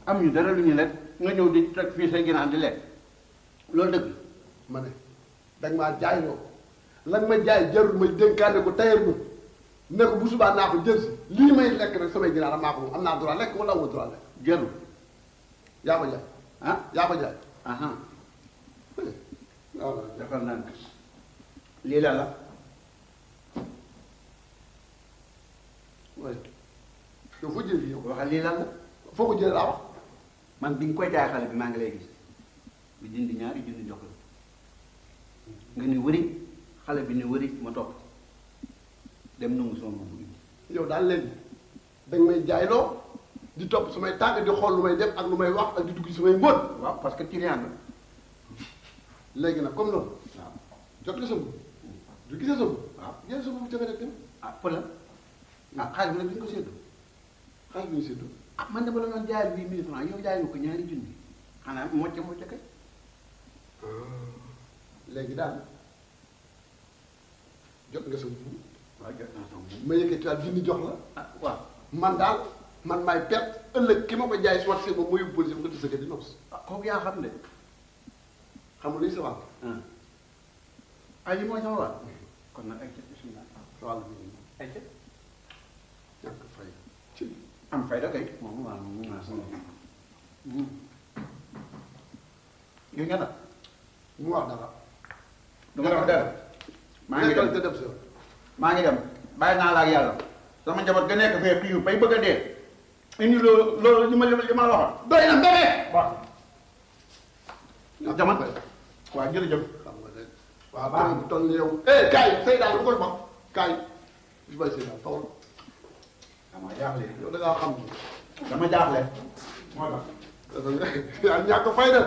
am ñu dara lu ñu lekk nga ñëw di teg fii say ginaar di lekk loolu dëgg ma ne danga maa jaay loo lan ma jaay jarul ma dénkaane ko tayal ma ne ko bu subaa naa ko jël si lii may lekk rek samay ginaar am naa ko moom am naa droit lekk wala amoo droit lekk jarul yaa ko jaay ah yaa ko jaay waaw defal naa ko lii la la waaye yow foo jëlee yow waxal lii la la foo ko jëlee laa wax man bi nga koy jaay xale bi maa ngi lay gis bi dindi ñaari junni jox la nga ni wëri xale bi ni wëri ma topp dem nangu sama moom indi yow daal léegi danga may jaayloo di topp samay tànk di xool lu may def ak lu may wax ak di dugg samay mbóot waaw parce que client la léegi nag comme loolu waaw jot nga sa mbóot du gisee sa mbóot waaw jël sa mbóot jafe rek dem ah pëla ah xaalis bi nag bi ñu ko séddoo xaalis bi ñu séddoo ah man de ba la doon jaayal 8 000 francs yow jaay nga ko ñaari junni xanaa mocc kay léegi daal jot nga sa mbóot waaw jot naa sama moom ma yëkkati daal junni jox la ah waaw man daal man maay perte ëllëg ki ma ko jaay su waxee moom mooy yóbbu police nga tësëkk di noos ah kooku yaa xam de xamul luy sa wàll ah li mooy sama wàll kon nag ay ca bismillah sa wàll bi ay ca ñàkk fay ci am fayda kay moom waaw moom naa sama yow nga def mu wax dara du ma wax dara maa ngi dem te dem sa maa ngi dem bàyyi naa la ak yàlla sama njaboot ga nekk fee xiiw bay bëgg a dee indi loolu li ma la waxoon doy na bébé waaw jaman waaw jërëjëf xam nga de waaw baax bu toll ni yow kaay Seydaan lu koy wax kaay bis bay Seydaan tawal dama jaaxle yow da ngaa xam dama jaaxle moo tax yaa ñàkk fay de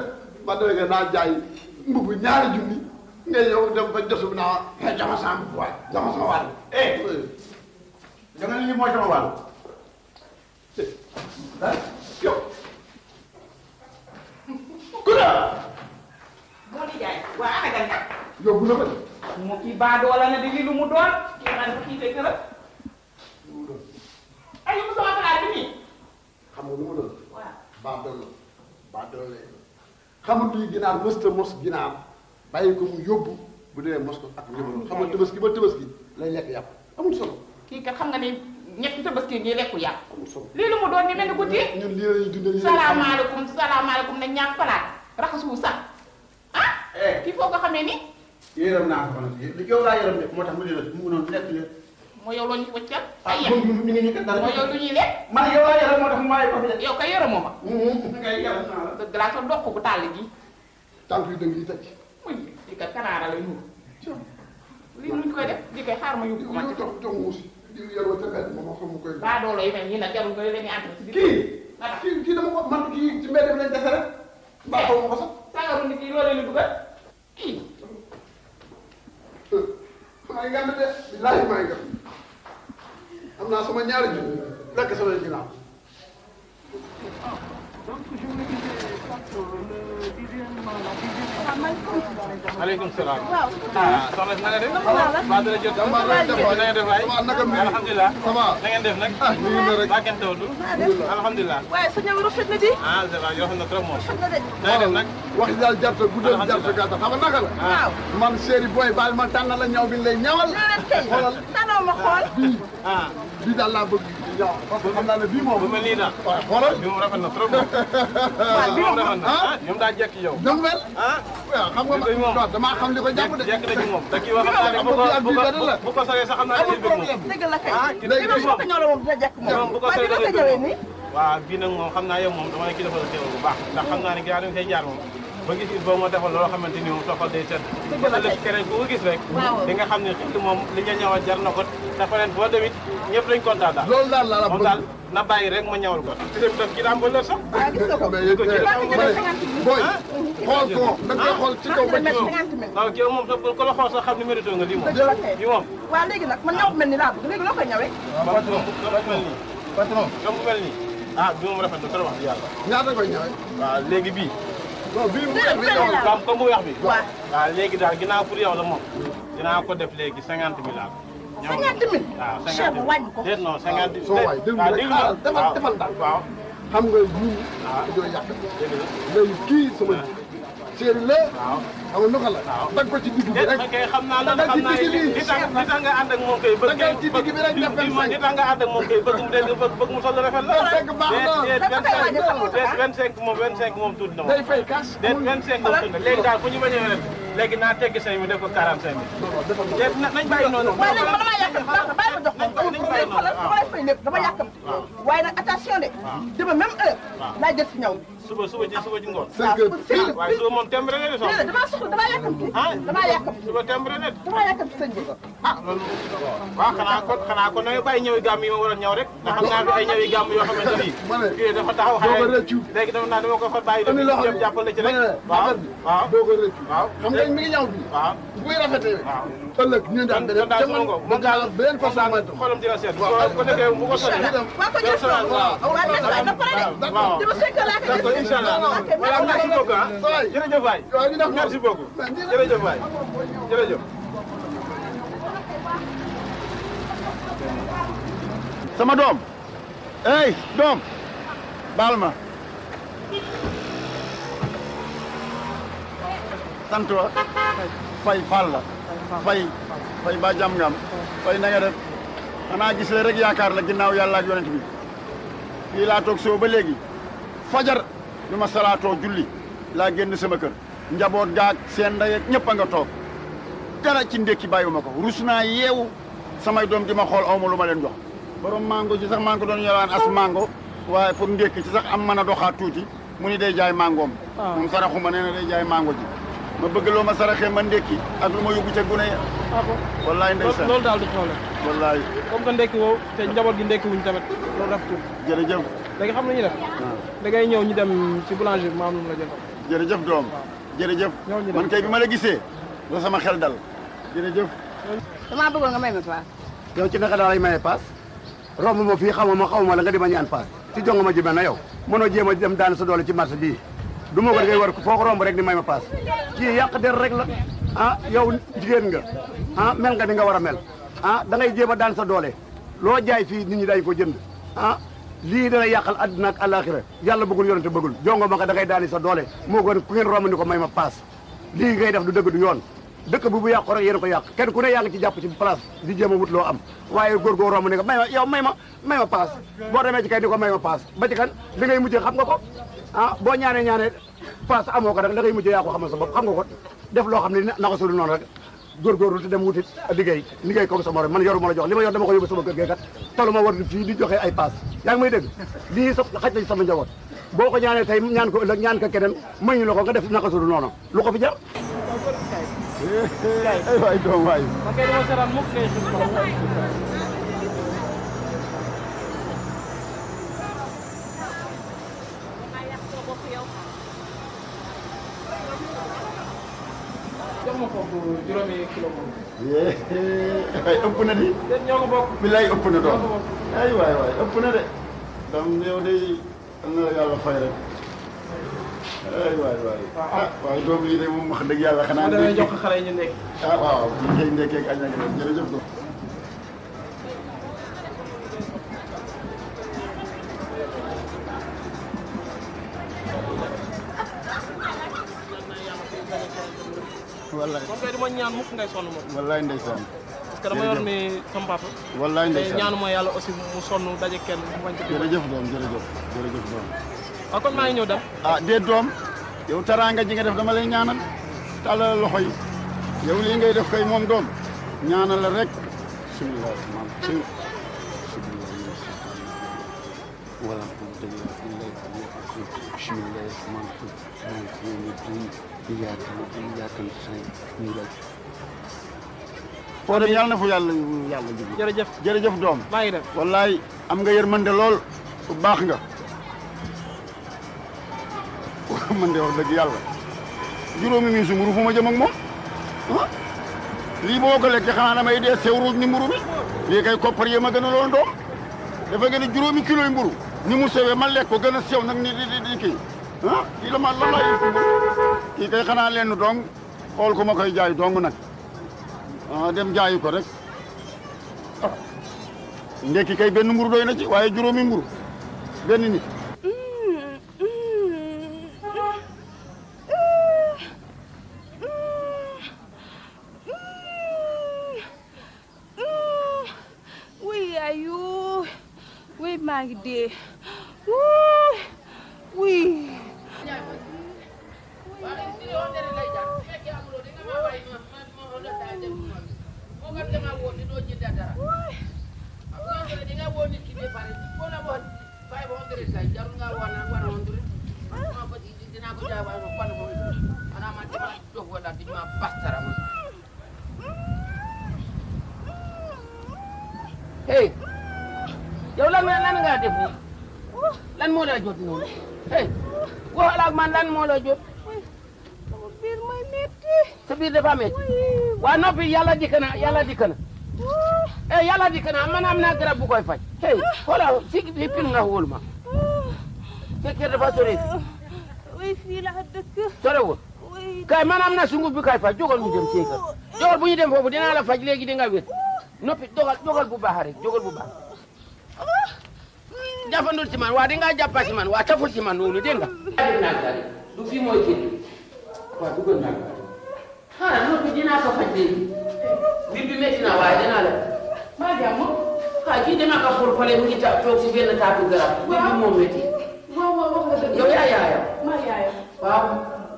man de nga naa jaay mbubb ñaari junni nga yow dem ba josu bi naa jama sa mbubb waay jama sa wàll da nga ne lii mooy sama wàll yow ku la moo di jaay waa ana gan yow bu na ko mu kii baadoola na di li lu mu doon kii xanaa dafa xiifee këram. ay yóbbu sama xalaat bi nii. xam nga lu mu doon. waaw baa doole xamul luy ginaar mësta mos ginaar bàyyi ko mu yóbbu bu dee mos ko ak njëbaloon xam nga tëbaski ba tëbaski lay lekk yàpp amul solo. kii kat xam nga ni ñetti tabaski ngi lekku yàpp. amul solo lii lu mu doon ni mel ni guddi. ñun lii la ñuy dundee lii salaamaaleykum ne ñaar palaat raxasu sax ah. kii foo ko xamee ni. yërëm naa ko nag li yow laa yërëm de moo tax mu di la mu ngi noonu lekk leen. moo yow loo ñu wëccal. ah moom mi ngi nii kat dara. moo yow lu ñuy lekk. man yow laa yërëm moo tax mu waaye ko fi de. yow kay yërëmoo ma. ngay yërëm naa la. dëgg laa sa dox bu tàll gi. tànk yu dëng yi tëj. muy di kat kanaara la ñu. lii nuñ koy def di koy xaar ma yóbbu ko ma. jox muus di yaroo ca mbedd moom xam mu koy. baa doolo yi mel nii nag jarul nga leen di entrer ci kii kii dama ko man kii ci mbedd bi lañ dese rek. mbaa xaw ma ko sax. sagaru nit yi loo leen di dugal kii. maa ngi gànd de billaahi maa ngi gànd am naa sama ñaari junni lekk sama ginnaaw. maaleykum salaam. waaw. soxna si na nga def. maa dara jot. na nga def waay. alhamdulilah. na ngeen def nag. baa kenn tawatu. alhamdulilah. waaye sa ñëw rafet na di. ah c'est vrai yoo xam ne trop moom. rafet na de. na nga def nag. wax daal jarta guddal jarta gàttal xam nga naka la. waaw. man séeri booy baal ma tànnal la ñaw bi lay ñawal. xoolal tanoo ma xool. bii daal laa bëgg ñaw parce que xam naa ne bii moom. bu mel nii daal. waaw xoolal bi moom rafet na trop moom. waaw bii moom rafet na ah ñoom daa jekk yow. ñoom mel. ah waaw xam nga ma damaa xam li ko jàpp de. jekk na ci moom te kii wax xam naa ne bu ko soree sax xam naa ne bëgg moom. dëgg la kay. léegi bi ma ko ñëw la moom dina jekk moom. bu ko waaye soree bi da ma ko ngay ñëwee nii. waaw bii nag moom xam naa yow moom dama ne kii dafa la teewal bu baax ndax xam naa ne gars dañ koy jaar moom ba gis il faut moo defal loo xamante ni moom soxal day set ba ëllëg keneen ku ko gis rek di nga xam ne xilli moom li nga ñëwal jar na ko te fa leen boo demit ñëpp dañ kontaan daal loolu daal la moom daal na bàyyi rek ma ñawal ko te dem kii daa am bonheur sax waaw gis nga ko. booy xool ko da nga koy xool ci kaw ba ci kaw. waaw kii moom ko la xool sax xam ne mérito nga lii moom lii moom waaw léegi nag man ñaw mel ni laa bëgg léegi loo koy ñawee. patron comme mel nii patron comme mel nii ah bi moom rafet na trop wax yàlla ñaata koy ñawee. waaw léegi bii non bii mu weex bi ñawal. comme bu weex bi waaw. waaw léegi daal ginnaaw pour yow la moom dinaa ko def léegi 50 000 daal 50 000. waaw 50 000 cher bu wàññi ko. déet non 50 000 soo waay déglu rek xaaral defal daal. waaw xam nga ñun. dañoo yàq. léegi kii sama séeri la. waaw xam nga naka la. dag ko ci digg bi rek. kay xam naa la xam naa li tax nga ànd ak moom kay bëgg dagal ci digg bi rek def li tax nga ànd ak moom kay bëgg mu sol rafet la 25 baax na. 25 moom tuuti na moom day fay cash. déet 25 moom tuuti na léegi daal fu ñu bañee rek léegi naa teggi 5 000 def ko 45 000 déet nañ bàyyi noonu waaye léegi man damaa yàkkamti baax na bàyyi ma jox ko amul problème xoolal dama lay fay lépp dama yàkkamti waaye nag attention de dama même heure laa jël si ñaw bi suba ci ngoon 5 heures. waaye suba moom tembre ne de soxna déedéet damaa soxla damaa yàkkamti damaa yàkkamti suba tembre ne damaa yàkkamti sëñ bi ah loolu waaw xanaa kon na nga bàyyi ñëwi gàmm yi ma war a ñëw rek ndax xam naa fi ay ñëwi gàmm yoo xamante ni kii dafa taxaw xale léegi dama ko fa bàyyi dem jàppale ci rek waaw waaw doo ko rëccu. waaw xam nga mi ngi ñaw bi. waaw bu muy rafetee. waaw ëllëg ñu daan beneen daal su ma ko moom daal beneen façon mooy tam. xolam dina seet ko defee bu ko sottee waa ko jël waaw waaw waaw na pare de waaw dama sekk laa ko d'accord inchallah voilà merci beaucoup ah jërëjëf waay merci beaucoup jërëjëf waay jërëjëf sama doom hey doom baal ma sant wa fay Fall la fay ba jàmm ngam fay na nga def xanaa gis la rek yaakaar la ginnaaw yàlla ak yonent bi fii laa toog soo ba léegi fajar bi ma salaatoo julli laa génn sama kër njaboot gaag seen ndey ak ñëpp a nga toog dara ci ndékki bàyyiwuma ko rus naa yeewu samay doom di ma xool awma lu ma leen jox borom mango ci sax maa ngi ko doon yoraan as mango waaye pour ndékki ci sax am mën a doxaat tuuti mu ni day jaay mangoom moom saraxuma nee na day jaay mango ji ma bëgg loo ma saraxee ma ndékki ak lu ma yóbbu ca gune ya wallaay ndeysaan loolu daal du problème wallaay comme que ndekki woo te njaboot gi ndekki wuñ tamit loolu daf tuuti jërëjëf léegi xam nañu def da ngay ñëw ñu dem ci boulanger bi ma am lu mu la jëfal jërëjëf doom jërëjëf man kay bi ma la gisee la sama xel dal jërëjëf damaa bëggoon nga may ma paas yow ci naka lay maye paas romb ma fii xaw ma la nga di ma ñaan paas ci jonga ma ji mel na yow mënoo jéem a dem daan sa doole ci marché bii du ma ko da ngay war foo ko romb rek di may ma paas kii yàq der rek la ah yow jigéen nga ah mel nga di nga war a mel ah da ngay jéem a daan sa doole loo jaay fii nit ñi dañ ko jënd ah lii dana yàqal àdduna ak àllaaxira yàlla bëggul yonente bëggul jongo ma nga da ngay daani sa doole moo gën ku ngeen romb ni ko may ma paas lii ngay def du dëgg du yoon dëkk bu yàqu rek yéen ko yàq kenn ku ne yaa ngi ci jàpp ci place di jéem a wut loo am waaye góor goo romb ni ko may ma yow may ma paas boo demee ci kay ni ko may ma paas ba ci kan li ngay mujjee xam nga ko ah boo ñaanee paas amoo ko rek la ngay mujjee yaa ko xamal sa bopp xam nga ko def loo xam ne naka sulu noonu rek góorgóorlu te dem wuti liggéey comme sa morom man yoru ma la jox li ma yor dama ko yóbbu sama kër gee kat tolu ma war di fii di joxe ay paas yaa ngi may dégg lii sa xaj na sama njaboot boo ko ñaanee tey ñaan ko ëllëg ñaan ko keneen may ñu la ko nga def naka sulu noonu lu ko fi jar ay waay doom waay ma kay dama seetaan mukk ngay jox ma foofu juróomi kilo moom. ay ëpp na di. ñoo ko bokk. bilaay ëpp na doom. ay waay ëpp na de. doom yow de am na la yàlla fay rek. ay waay. ah waaye doom yi de moom wax dëgg yàlla xanaa. damay jox ko xale yi ñu nekk. ah waaw ñu koy ndekkee ak añ ak ren jërëjëf doom. wallaay kon kay dama ñaan mukk ngay sonn moom. wallaay ndeysaan. parce que dama yor ni sama papa. wallaay ndeysaan te ñaanuma yàlla aussi mu sonn daje kenn mu bañ ci. jërëjëf doom jërëjëf doom. waaw kon maa ngi ñëw dem. ah déet doom yow taraanga ji nga def dama lay ñaanal tàllal loxo yi yow lii ngay def kay moom doom ñaanal la rek. bismillah wala foo dem yàlla na fu yàlla jërëjëf jërëjëf doom maa ngi dem wallaay am nga yërmande lool bu baax nga man de wax dëgg yàlla juróomi mi su mburu fu ma jëm ak moom ah lii boo ko lekkee xanaa damay dee sew ruuj ni mburu mi lii kay koppar yee ma gën a lool doom dafa gën a juróomi kilo yi mburu ni mu sewee ma lekk ko gën a sew nag ni di kii ah kii la ma lan laa yëg kii kay xanaa lenn dong xool ko ma koy jaay dong nag ah dem jaayi ko rek ah ndekki kay benn mburu doy na ci waaye juróomi mburu benn nit. wuy maa ngi dee wuy hey yow lan nga def nii lan moo la jot noonu hey waxal ak man lan moo la jot sama biir may metti sa biir dafa metti waa noppi yàlla dikk na yàlla dikk na man am naa garab bu koy faj hey xoolal si pin nga wóolu ma sa kër dafa sore oui fii la dëkk sorewul kay man am na sunguf bi kay faj jógal ñu dem ci kër jógal bu ñu dem foofu dinaa la faj léegi di nga wér noppi jógal bu baax rek jógal bu baax jàppandul ci man waa di nga jàppa ci man waa taful ci man noonu dégg nga du fii mooy kii waa dugal naa xaaral noppi dinaa ko faj léegi mbir bi métti na waaye dinaa la maa jàmm xaa kii dama ko for fale mu ngi toog si benn taatu garab mbir bi moom métti waaw wax nga dëgg yow yaa yaayam maa yaayam waaw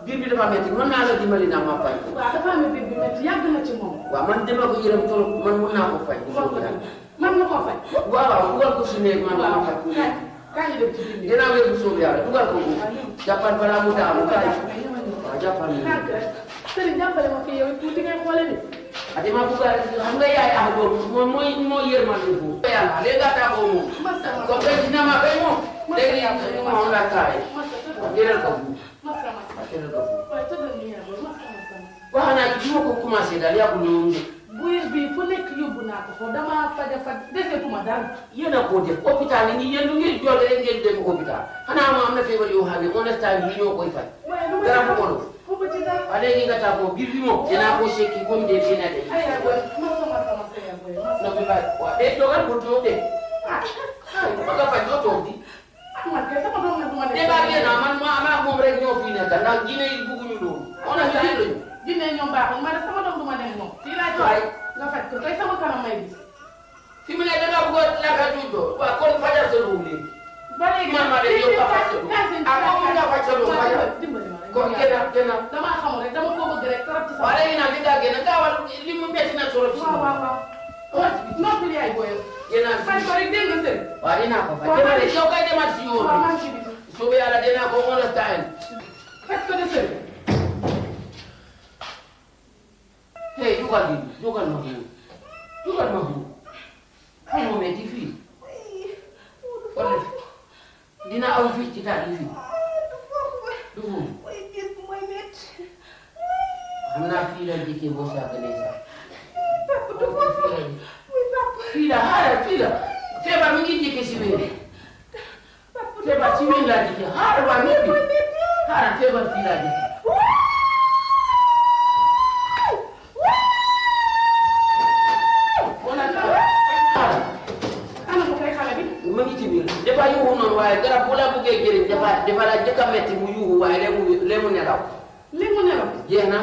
biir bi dafa métti mën naa la dimbali naa ma faj waaw dafa amee biir bi métti yàgg na ci moom waaw man dama ko yërëm trop man mën naa ko faj man nga ko faj waaw dugal ko si néeg man ma faj kaay ñu dem ci biir dinaa wér bu soob yàlla dugal ko bu jàppal balaa mu daanu kaay waaw jàppal ni sëriñ jàppale ma fii yow tuuti ngay xoole ni ati ma bugg xam nga yaay ak doom mooy yërmande bu yàlla léegi nga taa ko moom ko kay dina ma kay moom léegi moom la kaay jëral ko bu jëral ko bu wax naa ci ma ko commencé daal yàggul noonu buir bi fu nekk yóbbu naa ko foofu damaa faja faj deseetuma dara yéen a ko def hôpital yi yéen lu ngeen jolle rek ngeen dem hôpital xanaa moo am na feebar yoo xam ne on instant bi ñoo koy faj garab bu olof waaw léegi nga taa ko biir bi moom dinaa ko sekki comme des fenêtres no bi bàyyi waaw day toogal bu toog de ba nga fay doo toog di man kay sama doom la du ma def débat bi naa man maa moom rek ñoo fi nekk ndax Guinée yi bugguñu loolu on a fait lañu Guinée ñoom baaxul ma ne sama doom du ma dem moom fii laa toog nga faj ko tey sama kanam may gis fi mu ne danga bëgg a laaka juddoo waaw kon fajar sa doom léegi ba léegi man ma de yow ka faj sa doom ah moom nga faj sa doom fajar kon gën a damaa xamul rek dama ko bëgg rek trop ci sama waaw léegi nag li nga génn gaawal li mu metti na trop ci waaw noppi yaay booyal gën a faj ko rek dégg nga sëñ waaw dinaa ko faj dama de yow kay demal si yoon soobee yàlla dinaa ko understand faj ko de sëñ hey dugal ma buur dugal ma buur ay moo metti fii wala dina aw fii ci taat yi fii du moom xam naa fii la jëkkee boo sàgganee sax fii la xaaral fii la feebar mi ngi jëkkee si wéer feebar si wéer laa jëkkee xaaral waa ñëpp xaaral feebar fii laa jëkkee ma ngi ci biir dafa yuuxu noonu waaye garab bu la buggee jëriñ dafa la jëkk a metti mu yuuxu waaye léemu nelaw jeex na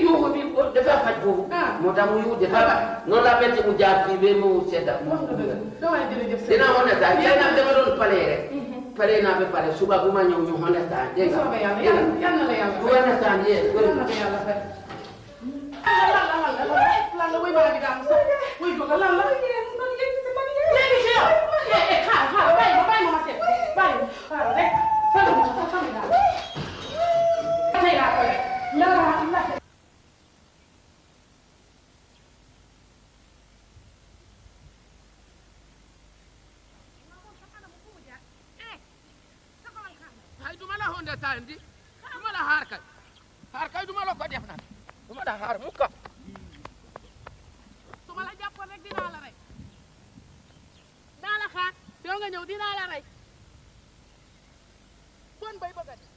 yuuxu bi dafa faj foofu moo tax mu yuuxu dafa noonu la metti mu jaar fii ba mu sedda dinaa understand tey nag dama doon palee rek palee naa ba pare suba bu ma ñëw ñu understand dégg nga bu understand yes lan la wuy bala bi daam sax wuy jóga lan la léegi ci yow xaar bàyyi ma seet bàyyi xaar rek sami daal tey laa koy la ay duma la understand di duma la xaar kay duma la ko def nag duma la xaar mukka su ma la jàppoon rek dinaa la rey daa la xaar yow nga ñëw dinaa la rey bon bay bëgg a def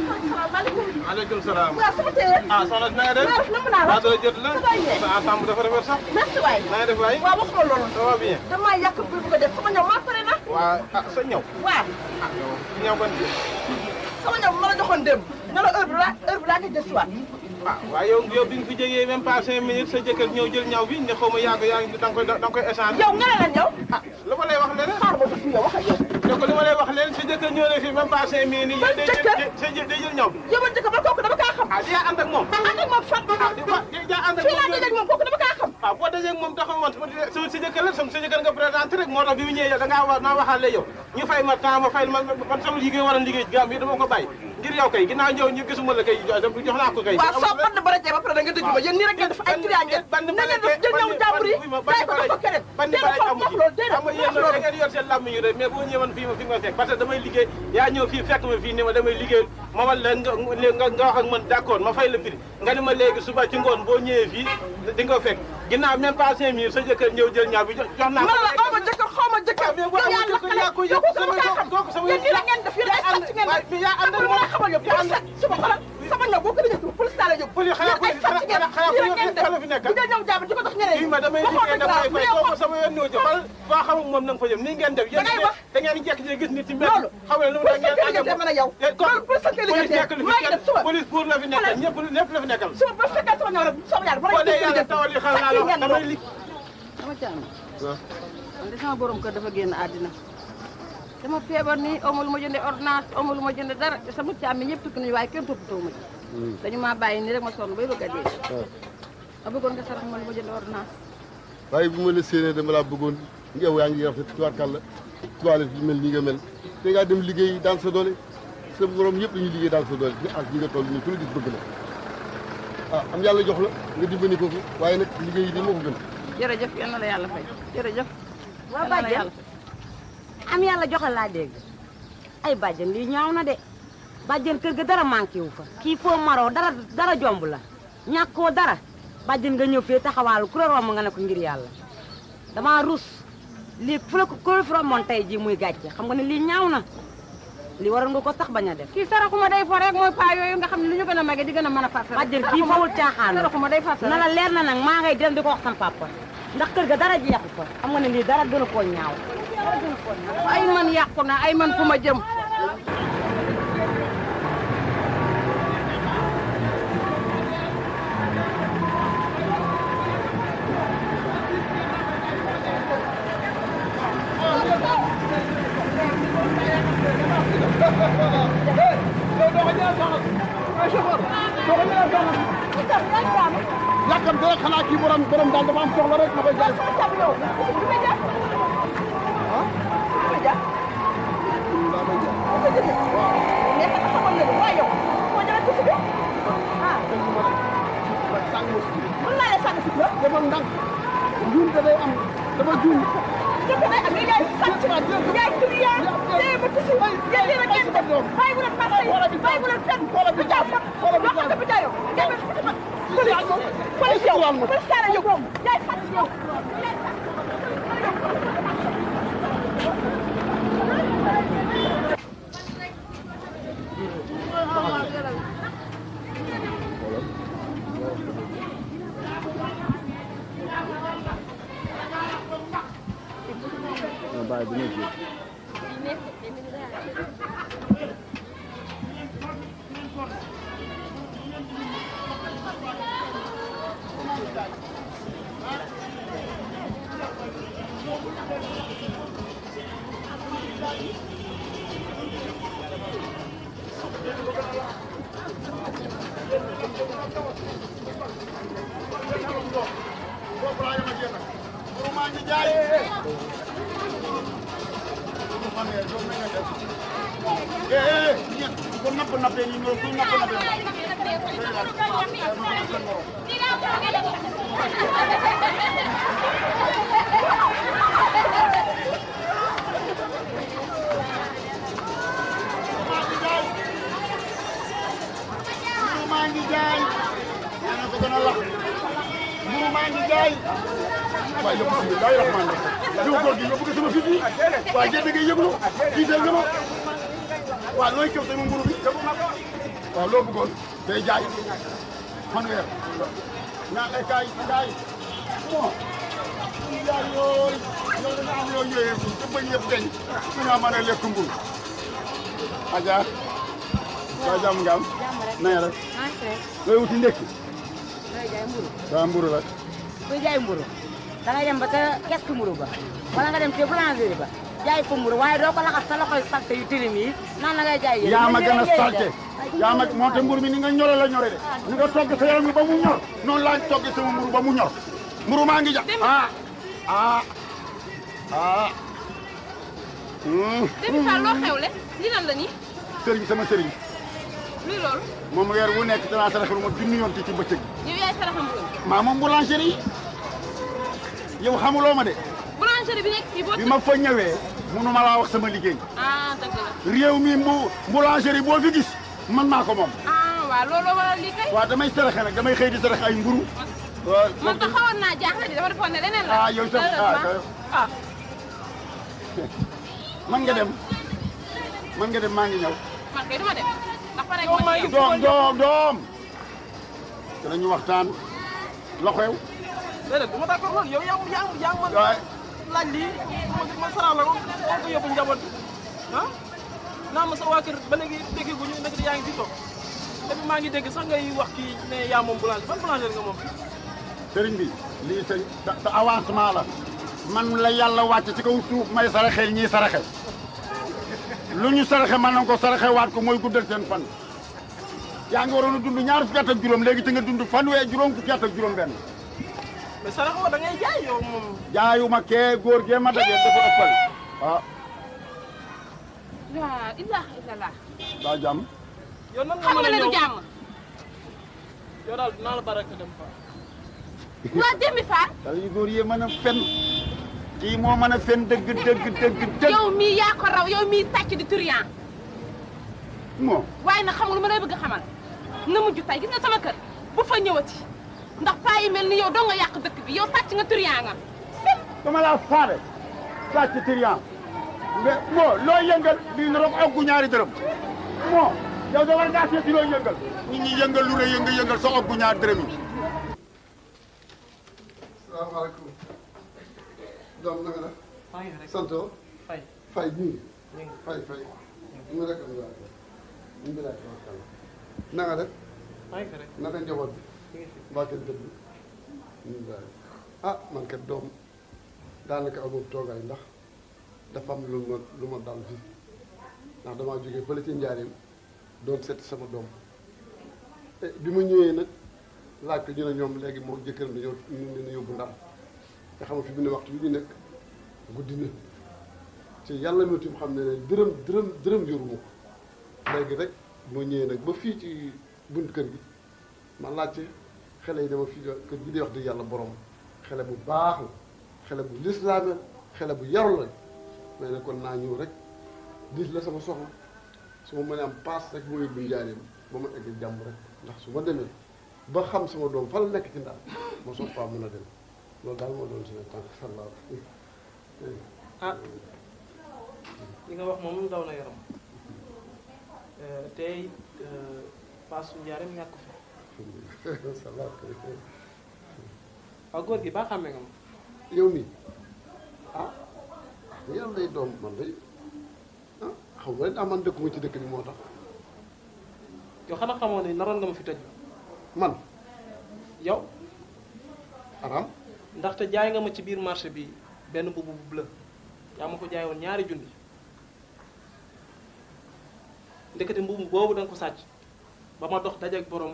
maaleykum salaam. waaw sama téye. ah soxna si na nga def. waaw namm naa la. maa doon jot la. ça va bien. sa ensemble dafa rafet sax. merci waay. na nga def waay. waaw waxuma loolu. ça va bien. damaa yàq bi bu ko def sama ñaw maa pare na. waaw ah sa ñëw. waaw. ah yow ñëw kon ci. sama ñaw ma la joxoon démb. ne la heure bi laa koy desuwaat. ah waaye yow bi nga fi jógee même pas 5 minutes sa jëkkër ñëw jël ñaw bi ne xaw ma yaa ngi da nga koy échanger. yow nga ne lan yow. ah lu ma lay wax leneen. xaar ma def yow wax ak yow. donc lu ma lay wax leneen sa jëkkër ñëw na fi même pas 5 minutes. ban jëkkër day jël ñaw bi. yow man jëkkër ba kooku dama kaa xam. ah yaa ànd ak moom. ànd ak moom fan. yaa ànd ak moom fii laa dajeeg moom kooku dama kaa xam. waaw boo dajeeg moom taxaw woon sa jëkkër la sa jëkkër nga présenté rek moo tax bi mu ñëwee yow da ngaa naa waxaale yow ñu fay ma temps ma fay man sama liggéey war a liggéey ci Gambie dama ko bàyyi ngir yow kay ginnaaw ñëw ñu gisuma la kay jox naa ko kay. waaw soo band ba rajee ba pare da nga déglu ma yéen nii rek ngeen def ay client ngeen na ngeen def jël ñëw jàmbur yi day ko def ko keneen déedéet foofu wax loolu déedéet xam nga yéen da ngeen yor seen làmmiñ rek mais boo ñëwoon fii ma fi nga fekk parce que damay liggéey yaa ñëw fii fekk ma fii ni ma damay liggéey ma wal la nga wax ak man d'accord ma fay la prix nga ni ma léegi suba ci ngoon boo ñëwee fii di nga fekk ginnaaw même pas 5 minutes sa jëkkër ñëw jël ñaaw bi jox naa ko. man la xaw ma jëkkër xaw ma jëkkër. yaa ko yëg sama yéen nii la ngeen def yéen ay sàcc ngeen def. yaa ànd ak moom la xamal yow suba xoolal sama ñëw boo ko déggee suba police daal la jóg. police xanaa ay sàcc ngeen nii la ngeen def bu dee ñëw jàmm di ko jox ñeneen ñi. ma damay liggéey damay fay kooku sama yoon ñëw jëfal boo xamul moom na nga fa jëm nii ngeen def yéen da ngeen jekk-jekk gis nit ci mbedd xam nga lu mu da ngeen ànd ak yow loolu police ak liggéey maa ngi def suba police pour la fi nekkal ñëpp la fi nekkal suba ba fekkee sama ñëw rek sama ñaar boo dee yàlla tawal yi xam naa la damay li sama càmm man de sama borom kër dafa génn àddina dama feebar nii aw ma lu ma jëndee ordonnance aw ma lu ma jëndee dara sama càmm mi ñëpp tukki nañu waaye kenn toppatoo ma ci dañu maa bàyyi nii rek ma sonn bay bëgg a dee ma bëggoon nga sarax ma lu ma jëndee ordonnance waaye bu ma la séenee dama laa bëggoon ngeew yaa ngi rafet tubaarkàlla toilette bi mel nii nga mel te ngaa dem liggéey daan sa doole sa borom yëpp dañuy liggéey daan sa doole ak ñi nga toll nii ku la gis bëgg la ah am yàlla jox la nga dimbali ko waaye nag liggéey yi di moo ko gën jërëjëf yal na la yàlla fay jërëjëf. waaw bàjjen am yàlla jox la laa dégg ay bàjjen lii ñaaw na de bàjjen kër ga dara manqué wu fa kii foo maroo dara jomb la ñàkkoo dara bàjjen nga ñëw fii taxawaalu ku la romb nga ne ko ngir yàlla damaa rus lii fu la ko rommoon tey jii muy gàcce xam nga ne lii ñaaw na lii waroon nga ko sax bañ a def. kii saraxuma day fo rek mooy paa yooyu nga xam ne lu ñu gën a màggee di gën a mën a fàttali. bàjjen kii fawul caaxaan saraxuma day fàttali na la leer na nag maa ngay dem di ko wax sama papa ndax kër ga dara jeexu fa xam nga ne lii dara gën a koo ñaaw. ay man yàqu na ay man fu ma jëm. yàkkam te rek xanaa kii borom daal dafa am soxla rek ma koy jaay. mën naa la sànni si la. dafa ndànk juum te day am dafa juum. dafa day am yaay sàcc yaay client yaay ba tusi yaay dina kenn bàyyi bu la passé bàyyi bu la fenn bi jaaw fa loo xam ne bi jaayoo yaay ba tusi fa police yow police sara yow yaay sàcc yow Bye, dina ji. waaye yow bisimilah rahmaan rahim yow góor gi yow bëgg sama fit yi waaye jéem a ngi yëglu jiital nga ma waaw looy këw sama mburu bi waaw loo bëggoon day jaay fanweer ñaa ay kaay kaay bon yaay yooyu yow danga am yoo ñëwee fii te bañ yëpp deñ nga mën a lekk mburu Adja waa jàmm nga am na nga def looy wuti ndekki waaw mburu la kuy jaay mburu da ngay dem ba ca kees mburu ba wala nga dem ca boulangerie ba jaay fa mburu waaye doo ko laxas sa loxoy salte yu tilim yi naan la ngay jaay yéen yaa ma gën a salte yaa ma moo te mburu mi ni nga ñore la ñore de ni nga togg sa yaram bi ba mu ñor noonu laa togg sama mburu ba mu ñor mburu maa ngi ja Demi Fall loo xewle li lan la nii sëriñ sama sëriñ luy loolu moom weer wu nekk danaa saraxal ma junni yoon ci bëccëg yow yaay saraxam mburu maa moom boulangerie yow xamuloo ma de boulangerie bi nekk fii boo bi ma fa ñëwee mënuma laa wax sama liggéey dëgg la réew mi boulangerie boo fi gis man maa ko moom waaw looloo waral lii kay waaw damay saraxe nag damay xëy di saraxe ay mburu man tax xawoon naa jaaxle di dama defoon ne leneen la yow tam man nga dem maa ngi ñëw man kay duma dem ndax pare ma ci doom danañu waxtaan loxew déedéet du ma d'accord loolu yow yaa ngi laaj lii ma sarax la ko yóbbu njaboot naa ma sa waa kër ba léegi dégg gu ñu nekk yaa ngi fi toog te maa ngi dégg sax ngay wax kii ne yaa moom boulanger ban boulanger nga moom sëriñ bi lii sa avancement la man la yàlla wàcc ci kaw suuf may saraxel ñii saraxe lu ñu saraxe man na ko saraxe waat ko mooy guddal seen fan yaa ngi waroon a dund ñaar fukki at ak juróom léegi ci nga dund fanweer juróom fukki at ak juróom benn mais sarax wa da ngay jaay yow moom jaayuma kee góor gee ma dajee dafa ëppal waa ilaha illallah daa jàmm yow nan xam nga ne du jàmm yow daal dinaa la baraka dem fa waa Demi Fall dal yu góor yee mën a fen kii moo mën a fen dëgg yow mii yaa ko raw yow mii sàcc di turiyan moo waaye nag xam nga lu ma lay bëgg a xamal na mujj tay gis nga sama kër bu fa ñëwati ndax paa yi mel ni yow doo nga yàq dëkk bi yow sàcc nga turiyan nga dama laa faale sàcc trian mais moo loo yëngal lii na roog oggu ñaari dërëm moo yow da war ngaa seeti loo yëngal nit ñi yëngal lu rëy yëngal sa oggu ñaari dërëm yi salaamaaleykum doom na nga def maa ngi rek sant fay fay bii fay ñu rek am nga ñu ngi lay na nga def maa ngi rek naka njaboot bi mbaa kenn tëdd ñu ngi lay ah man kat doom daanaka amul toogaay ndax dafa am lu ma dal fii ndax damaa jógee fële ci njaareem doon seet sama doom bi ma ñëwee nag laaj ko ñu ne ñoom léegi moo jëkkëram dañoo ñu leen yóbbu Ndar te xam nga fi mu ne waxtu bi ñu nekk guddi na ci yàlla mi tim xam ne ne dërëm yoruma ko léegi rek moo ñëwee nag ba fii ci bunt kër gi ma laajte xale yi dama fii kër gi di wax di yàlla borom xale bu baax la xale bu lislaame xale bu yaru la mais ne kon naa ñëw rek diis la sama soxla su ma mënee am paas rek moo yóbbu njaareem ba ma egg jàmm rek ndax su ma demee ba xam sama doom fa la nekk ci Ndar ma soog faa mën a dem loolu daal moo doon suñu tànk sallaaw ah li nga wax moom daw na yaram tey paasu njaareem ñàkk fi sallaaw waaw góor gi baa xàmmee nga ma yow mii ah yàlla day doom man day ah xam nga daa man dëkkuma ci dëkk bi moo tax yow xanaa xamoo ne naroon nga ma fi tëj man yow aram ndaxte jaay nga ma ci biir marché bi benn mbubb bu bleu yaa ma ko jaay woon ñaari junni ndekete mbubb boobu da nga ko sàcc ba ma dox dajeek borom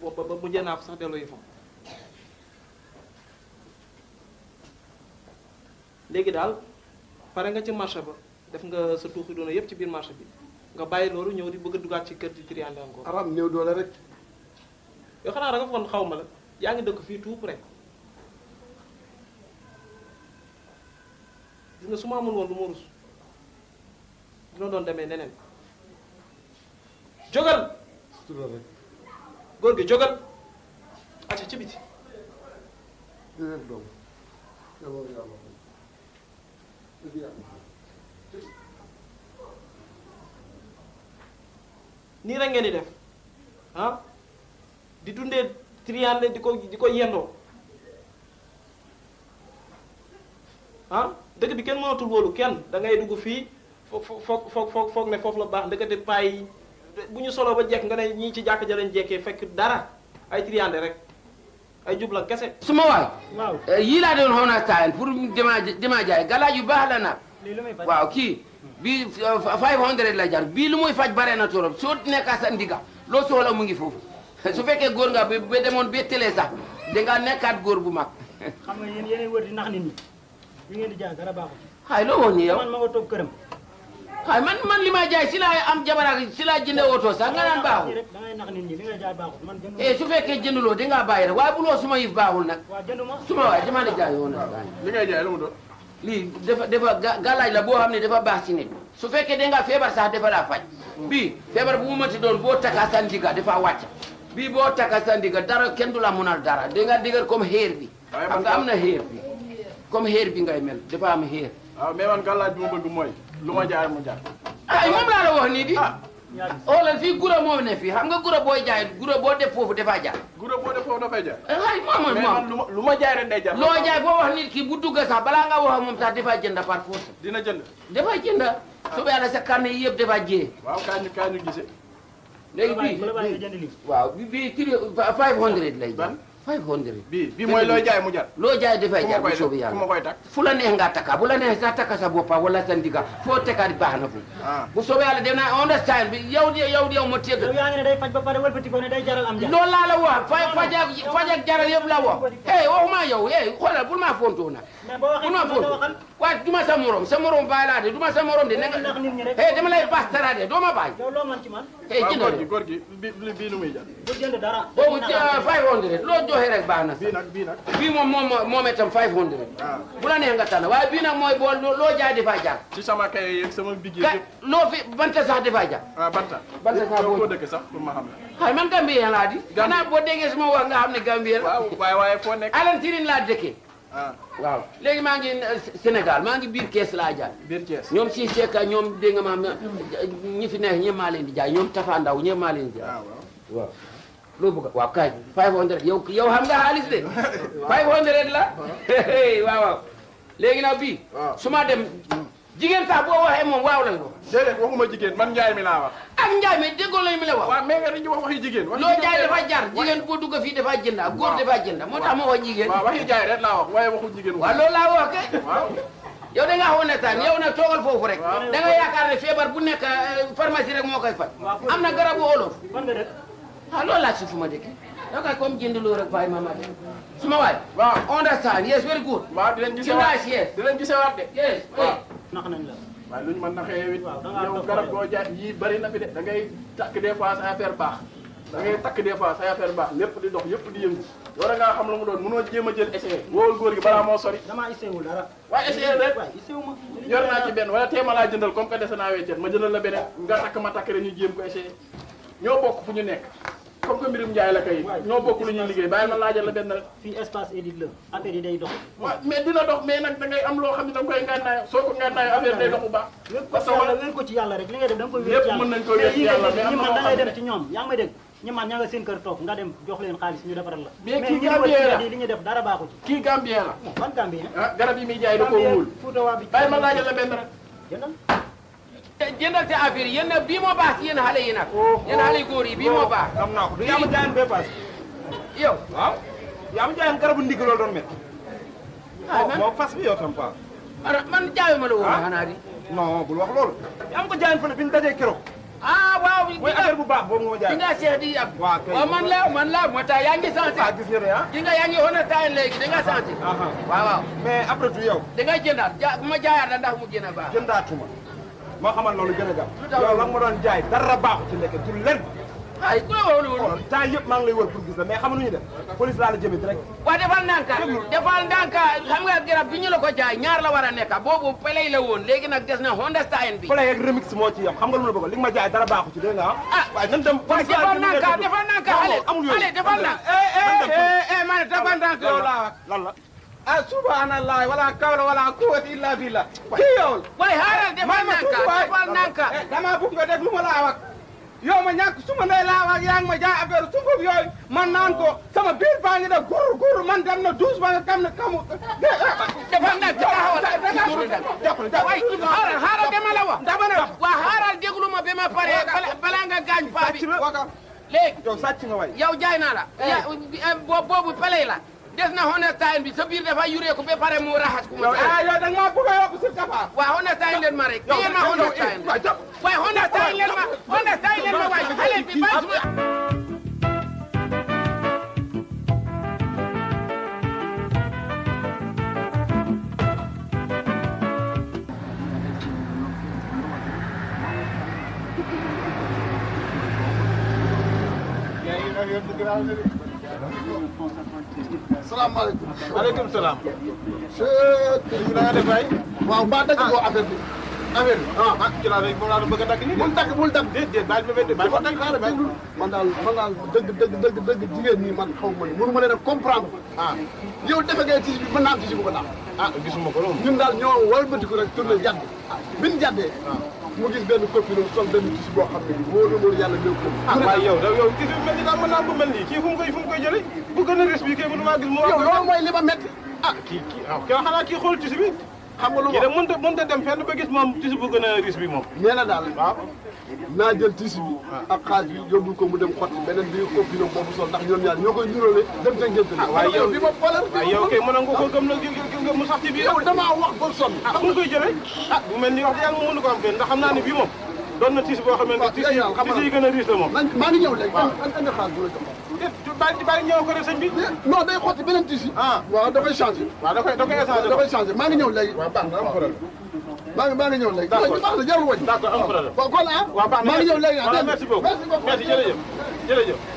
ba mujjee naa ko sax delloo yi fa léegi daal pare nga ci marché ba def nga sa tuuxi doona yépp ci biir marché bi nga bàyyi loolu ñëw di bëgg a dugaat ci kër di triande encore aram néew doole rek yoo xanaa da nga foog xaw ma la yaa ngi dëkk fii tout près gis nga su ma amul woon lu ma rus dina doon demee neneen jógal rek góor gi jógal acca ci biti déedéet doom yow yàlla nii rek ngeen di def ah di dundee triande di ko yendoo ah dëkk bi kenn mënatul wóolu kenn da ngay dugg fii foog ne foofu la baax ndekete paa yi bu ñu soloo ba jekk nga ne ñii ci jàkk ja lañ jekkee fekk dara ay triande rek ay jublan kese. suma waay. waaw yii laa doon xool naa pour dema jaay galaaj yu baax la nag. waaw kii bii 500 la jar bii lu muy faj bare na torop soo nekkaa sa ndiga loo soxla mu ngi foofu su fekkee góor nga ba demoon ba télé sax dangaa nekkaat góor bu mag. xam nga yéen wër di nax nit ñi li ngeen di jaay dara baaxul. xay loo woon ni yow man ma nga toog këram. xay man li ma jaay si laa am jabar si laa jënde oto sax nga naan baaxul. da ngay nax nit ñi li ngay jaay baaxul man jënduma. su fekkee jënduloo dangaa bàyyi rek waaye bu loo suma yif baaxul nag. waaw jënduma suma waay dama la jaay woon nag. li ngay jaay lu mu doon. lii dafa galaaj la boo xam ne dafa baax ci nit su fekkee dangaa feebar sax dafa laa faj bii feebar bu mu mënti doon boo takkaa sa ndiga dafa wàcc bii boo takkaa sa ndiga dara kenn du la munal dara danga digal comme xeer bi xam nga am na xeer bi comme xeer bi ngay mel dafa am xeer. waaw mais man galaaj bi ma bëgg mooy lu ma jaay mu jaar. ay moom laa la wax nii di xoolal fii gura moo ne fii xam nga gura booy jaay gura boo def foofu dafaa jaar. gura boo def foofu dafay jaar. ay moom mais man lu ma jaay rek day jar. loo jaay boo wax nit ki bu dugg sax balaa nga wax moom sax dafaa jënd par force. dina jënd. dafaa jënd su ba yàlla sa carnet yi yëpp dafaa jiyee. waaw kaa ñu gisee. léegi bii waaw bii 500 lay jar. 500. bii mooy looy jaay mu jar. loo jaay dafay jar bu soobee yàlla. fu ma koy takk fu la neex nga takka bu la neex sax takka sa boppa wala sa ndiga foo tekkaat baax na fu. bu soobee yàlla dem naa understand bi yow ma teg. yow yaa ngi ne day faj ba pare wëlbati ko ne day jaral am jar. loolu laa la wax faj ak jaral yëpp la wax. waxuma yow xoolal bul maa fontoo nag. mais boo waxee bul maa fontoo waaye duma sa morom bàyyi laa de duma sa morom de ne nga. dama lay baax tara de doo ma bàyyi. yow loo man ci man. jëndal góor gi bii lu muy jar. bu jënd dara. boobu 500 loo joxe rek baax na. bii moom itam 500. bu la neex nga tànn waaye bii nag mooy boo loo jaay dafay jar. ci sama kay yeeg sama bigi yëpp. loo fi banta sax dafay jar. banta sax boo dëkk sax pour ma xam la. xay man Gambien laa di. xanaa boo déggee suma wax nga xam ne Gambien. waaye foo nekk. Alantirin laa dëkkee. waaw léegi maa ngi Sénégal maa ngi biir Kees laa jaay. biir Kees ñoom si Seka ñoom dégg nga maam ñi fi nekk ñëpp maa leen di jaay ñoom Tafa Ndaw ñëpp maa leen di jaay. waaw loo bëgg waaw kaay 500 yow xam nga xaalis de 500 la waaw waaw léegi nag bii su ma dem jigéen sax boo waxee moom waaw lañ ko déedéet waxuma jigéen man njaay mi laa wax ak njaay mi déggoo lañ mi la wax waaw mais nga dañuy wax waxi jigéen loo jaay dafa jar jigéen boo dugg fii dafa jënda góor dafa jënda moo tax ma wax jigéen waaw waxi jaay rek laa wax waaye waxu jigéen waaw loolu laa wax kay yow da ngaa xawoon ne taan yow nag toogal foofu rek da nga yaakaar ne feebar bu nekk pharmacie rek moo koy faj am na garabu olof loolu laa si fu ma dëkk da koy comme jëndiloo rek bàyyi ma suma waay understand yes very good waaw di leen gisewaat yes di leen gisewaat de yes nax nañ la waaye lu ñu mën naxee yow it yow garab boo jaay yii bëri na fi de da ngay takk des fois sa affaire baax da ngay takk des fois sa affaire baax lépp di dox yëpp di yëngu war a ngaa xam lu mu doon mënoo jéem a jël essayé woowul góor gi balaa moo sori damaa essayé wul dara waaye essayé rek essayé ma yor naa ci benn wala teema laa jëndal comme que dese naa weccet ma jëndal la beneen nga takk ma takk rek ñu jéem ko essayé ñoo bokk fu ñu nekk comme que mbirum njaay la kay ñoo bokk lu ñuy liggéey bàyyi ma laajal la benn rek fii espace édite la affaire yi day dox waaw mais dina dox mais nag da ngay am loo xam ne da nga koy ngànnaayo soo ko ngànnaayo affaire day dox bu baax parce que wala wér ko ci yàlla rek li ngay def da nga koy wér ci yàlla mën nañ ko wér ci yàlla mais ñi man da ngay dem ci ñoom yaa ngi may dégg ñi man ña nga seen kër toog nga dem jox leen xaalis ñu defaral la mais mais kii ñi Gambien la li ñu def dara baaxu ci kii Gambien la ban Gambien garab yi muy jaay da koo wóol bàyyi ma laajal la benn rek jëndal te affaire yi yéen nag bii moo baax ci yéen xale yi nag yéen xale yu góor yi bii moo baax am naa ko du yaa ma jaayan bee paas yow waaw yaa ma jaayan garabu ndigg loolu doon métti moo fas bi yow tam pa man jaayu ma la woon xanaa di non bul wax loolu yaa ma ko jaayan fële bi ñu dajee keroog waaw mooy affaire bu baax boobu nga ma jaay di nga seex di am waaw man la moo tax yaa ngi santé gis nga de di nga yaa ngi woon a taay léegi da nga santé waaw mais après tout yow da ngay jëndaat bu ma jaayaat la ndax mu gën a baax jëndaatuma moo xamal loolu gën a gaaw yow la ma doon jaay dara baaxu ci nekk du len ay ku la wóolu temps yëpp maa ngi lay wër pour gis la mais xam nga nu ñu def police laa la jëmee direct waaw defal ndànka xam nga garab bi ñu la ko jaay ñaar la war a nekk boobu peley la woon léegi nag des na Honda Style bi peley ak remix moo ci yam xam nga lu ma la bëgg li nga ma jaay dara baaxu ci dégg nga waaye nan dem defal ndànka ale defal ndànka man defal ndànka yow laa wax lan la subhanallah wala kawla wala quwwata illa billah kii yow way xaaral defal ndànka dama bëgg nga dégg lu ma laa wax yow ma ñàkk su ma ndey laa wax yaa ngi ma jaay affaire sunguf yooyu man naan ko sama biir baa ngi def góor man dem na 12 ba nga xam ne kamu defal ndànka way xaaral dama la wax dama ne waa xaaral déglu ma ba ma pare bala nga gaañ paa bi léegi yow sàcc nga way yow jaay naa la boobu peley la des na Honda Style bi sa biir dafa yuree ko ba pare mu raxas ko ma yow da nga ma bëgg a yokk si kafa waaw Honda Style leen ma rek yéen ma Honda Style waaye Honda Style leen ma waay xale bi bàyyi suma salaamaaleykum. maaleykum salaam. sëñ na nga def waay. waaw mbaa dagg ko affaire bi. affaire bi ci laa moom laa bëgg a dagg nii. bul dagg. déedéet bàyyi ko dagg man daal dëgg jigéen ñi man xaw ma ne mënu ma leen a comprendre. yow defe ngay tisi bi mën naa am tisi bu ko daal. gisuma ko loolu. ñun daal ñoo walbatiku rek tourné jàdd. bi ñu jàddee. mu gis benn copine sol benn tisi boo xam ne wóor na loolu yàlla ñëw ko. waaye yow tisi bi mel ni daal mën naa ko mel nii kii fu mu koy jëlee bu gën a risque bi kii mënu maa gis mu wax. yow loolu mooy li ma métti. kii xanaa kii xool tisi bi. xam nga lu kii de mënut a dem fenn ba gis moom tisi bu gën a risque bi moom. nee na daal naa jël tisi bi ak xaalis bi yóbbul ko mu dem xotti beneen bi copine boobu sol ndax ñoom ñaar ñoo koy niróole dem ca ngénte li. waaye yow bi ma xoolal waaye yow kay mën nga ko gëm nag mu sax ci biir. yow damaa wax ba sonn. fu mu koy jëlee bu mel ni wax dëgg yàlla mënu ko am fenn ndax xam naa ne bii moom doon na tisi boo xamante ne tisi yi gën a risque la moom. maa ngi ñëw léegi andi xaalis bu la jox bàyyi ñëw ko rek sëñ bi. non day xotti beneen tisi. waaw dafay changé. waaw dafay changé maa ngi ñëw léegi. waaw baax na am problème. maa ngi ñëw léegi. d'accord baax na jarul wàññi. d'accord am problème. kon waaw baax na maa ngi ñëw léegi. merci beaucoup merci jërëjëf.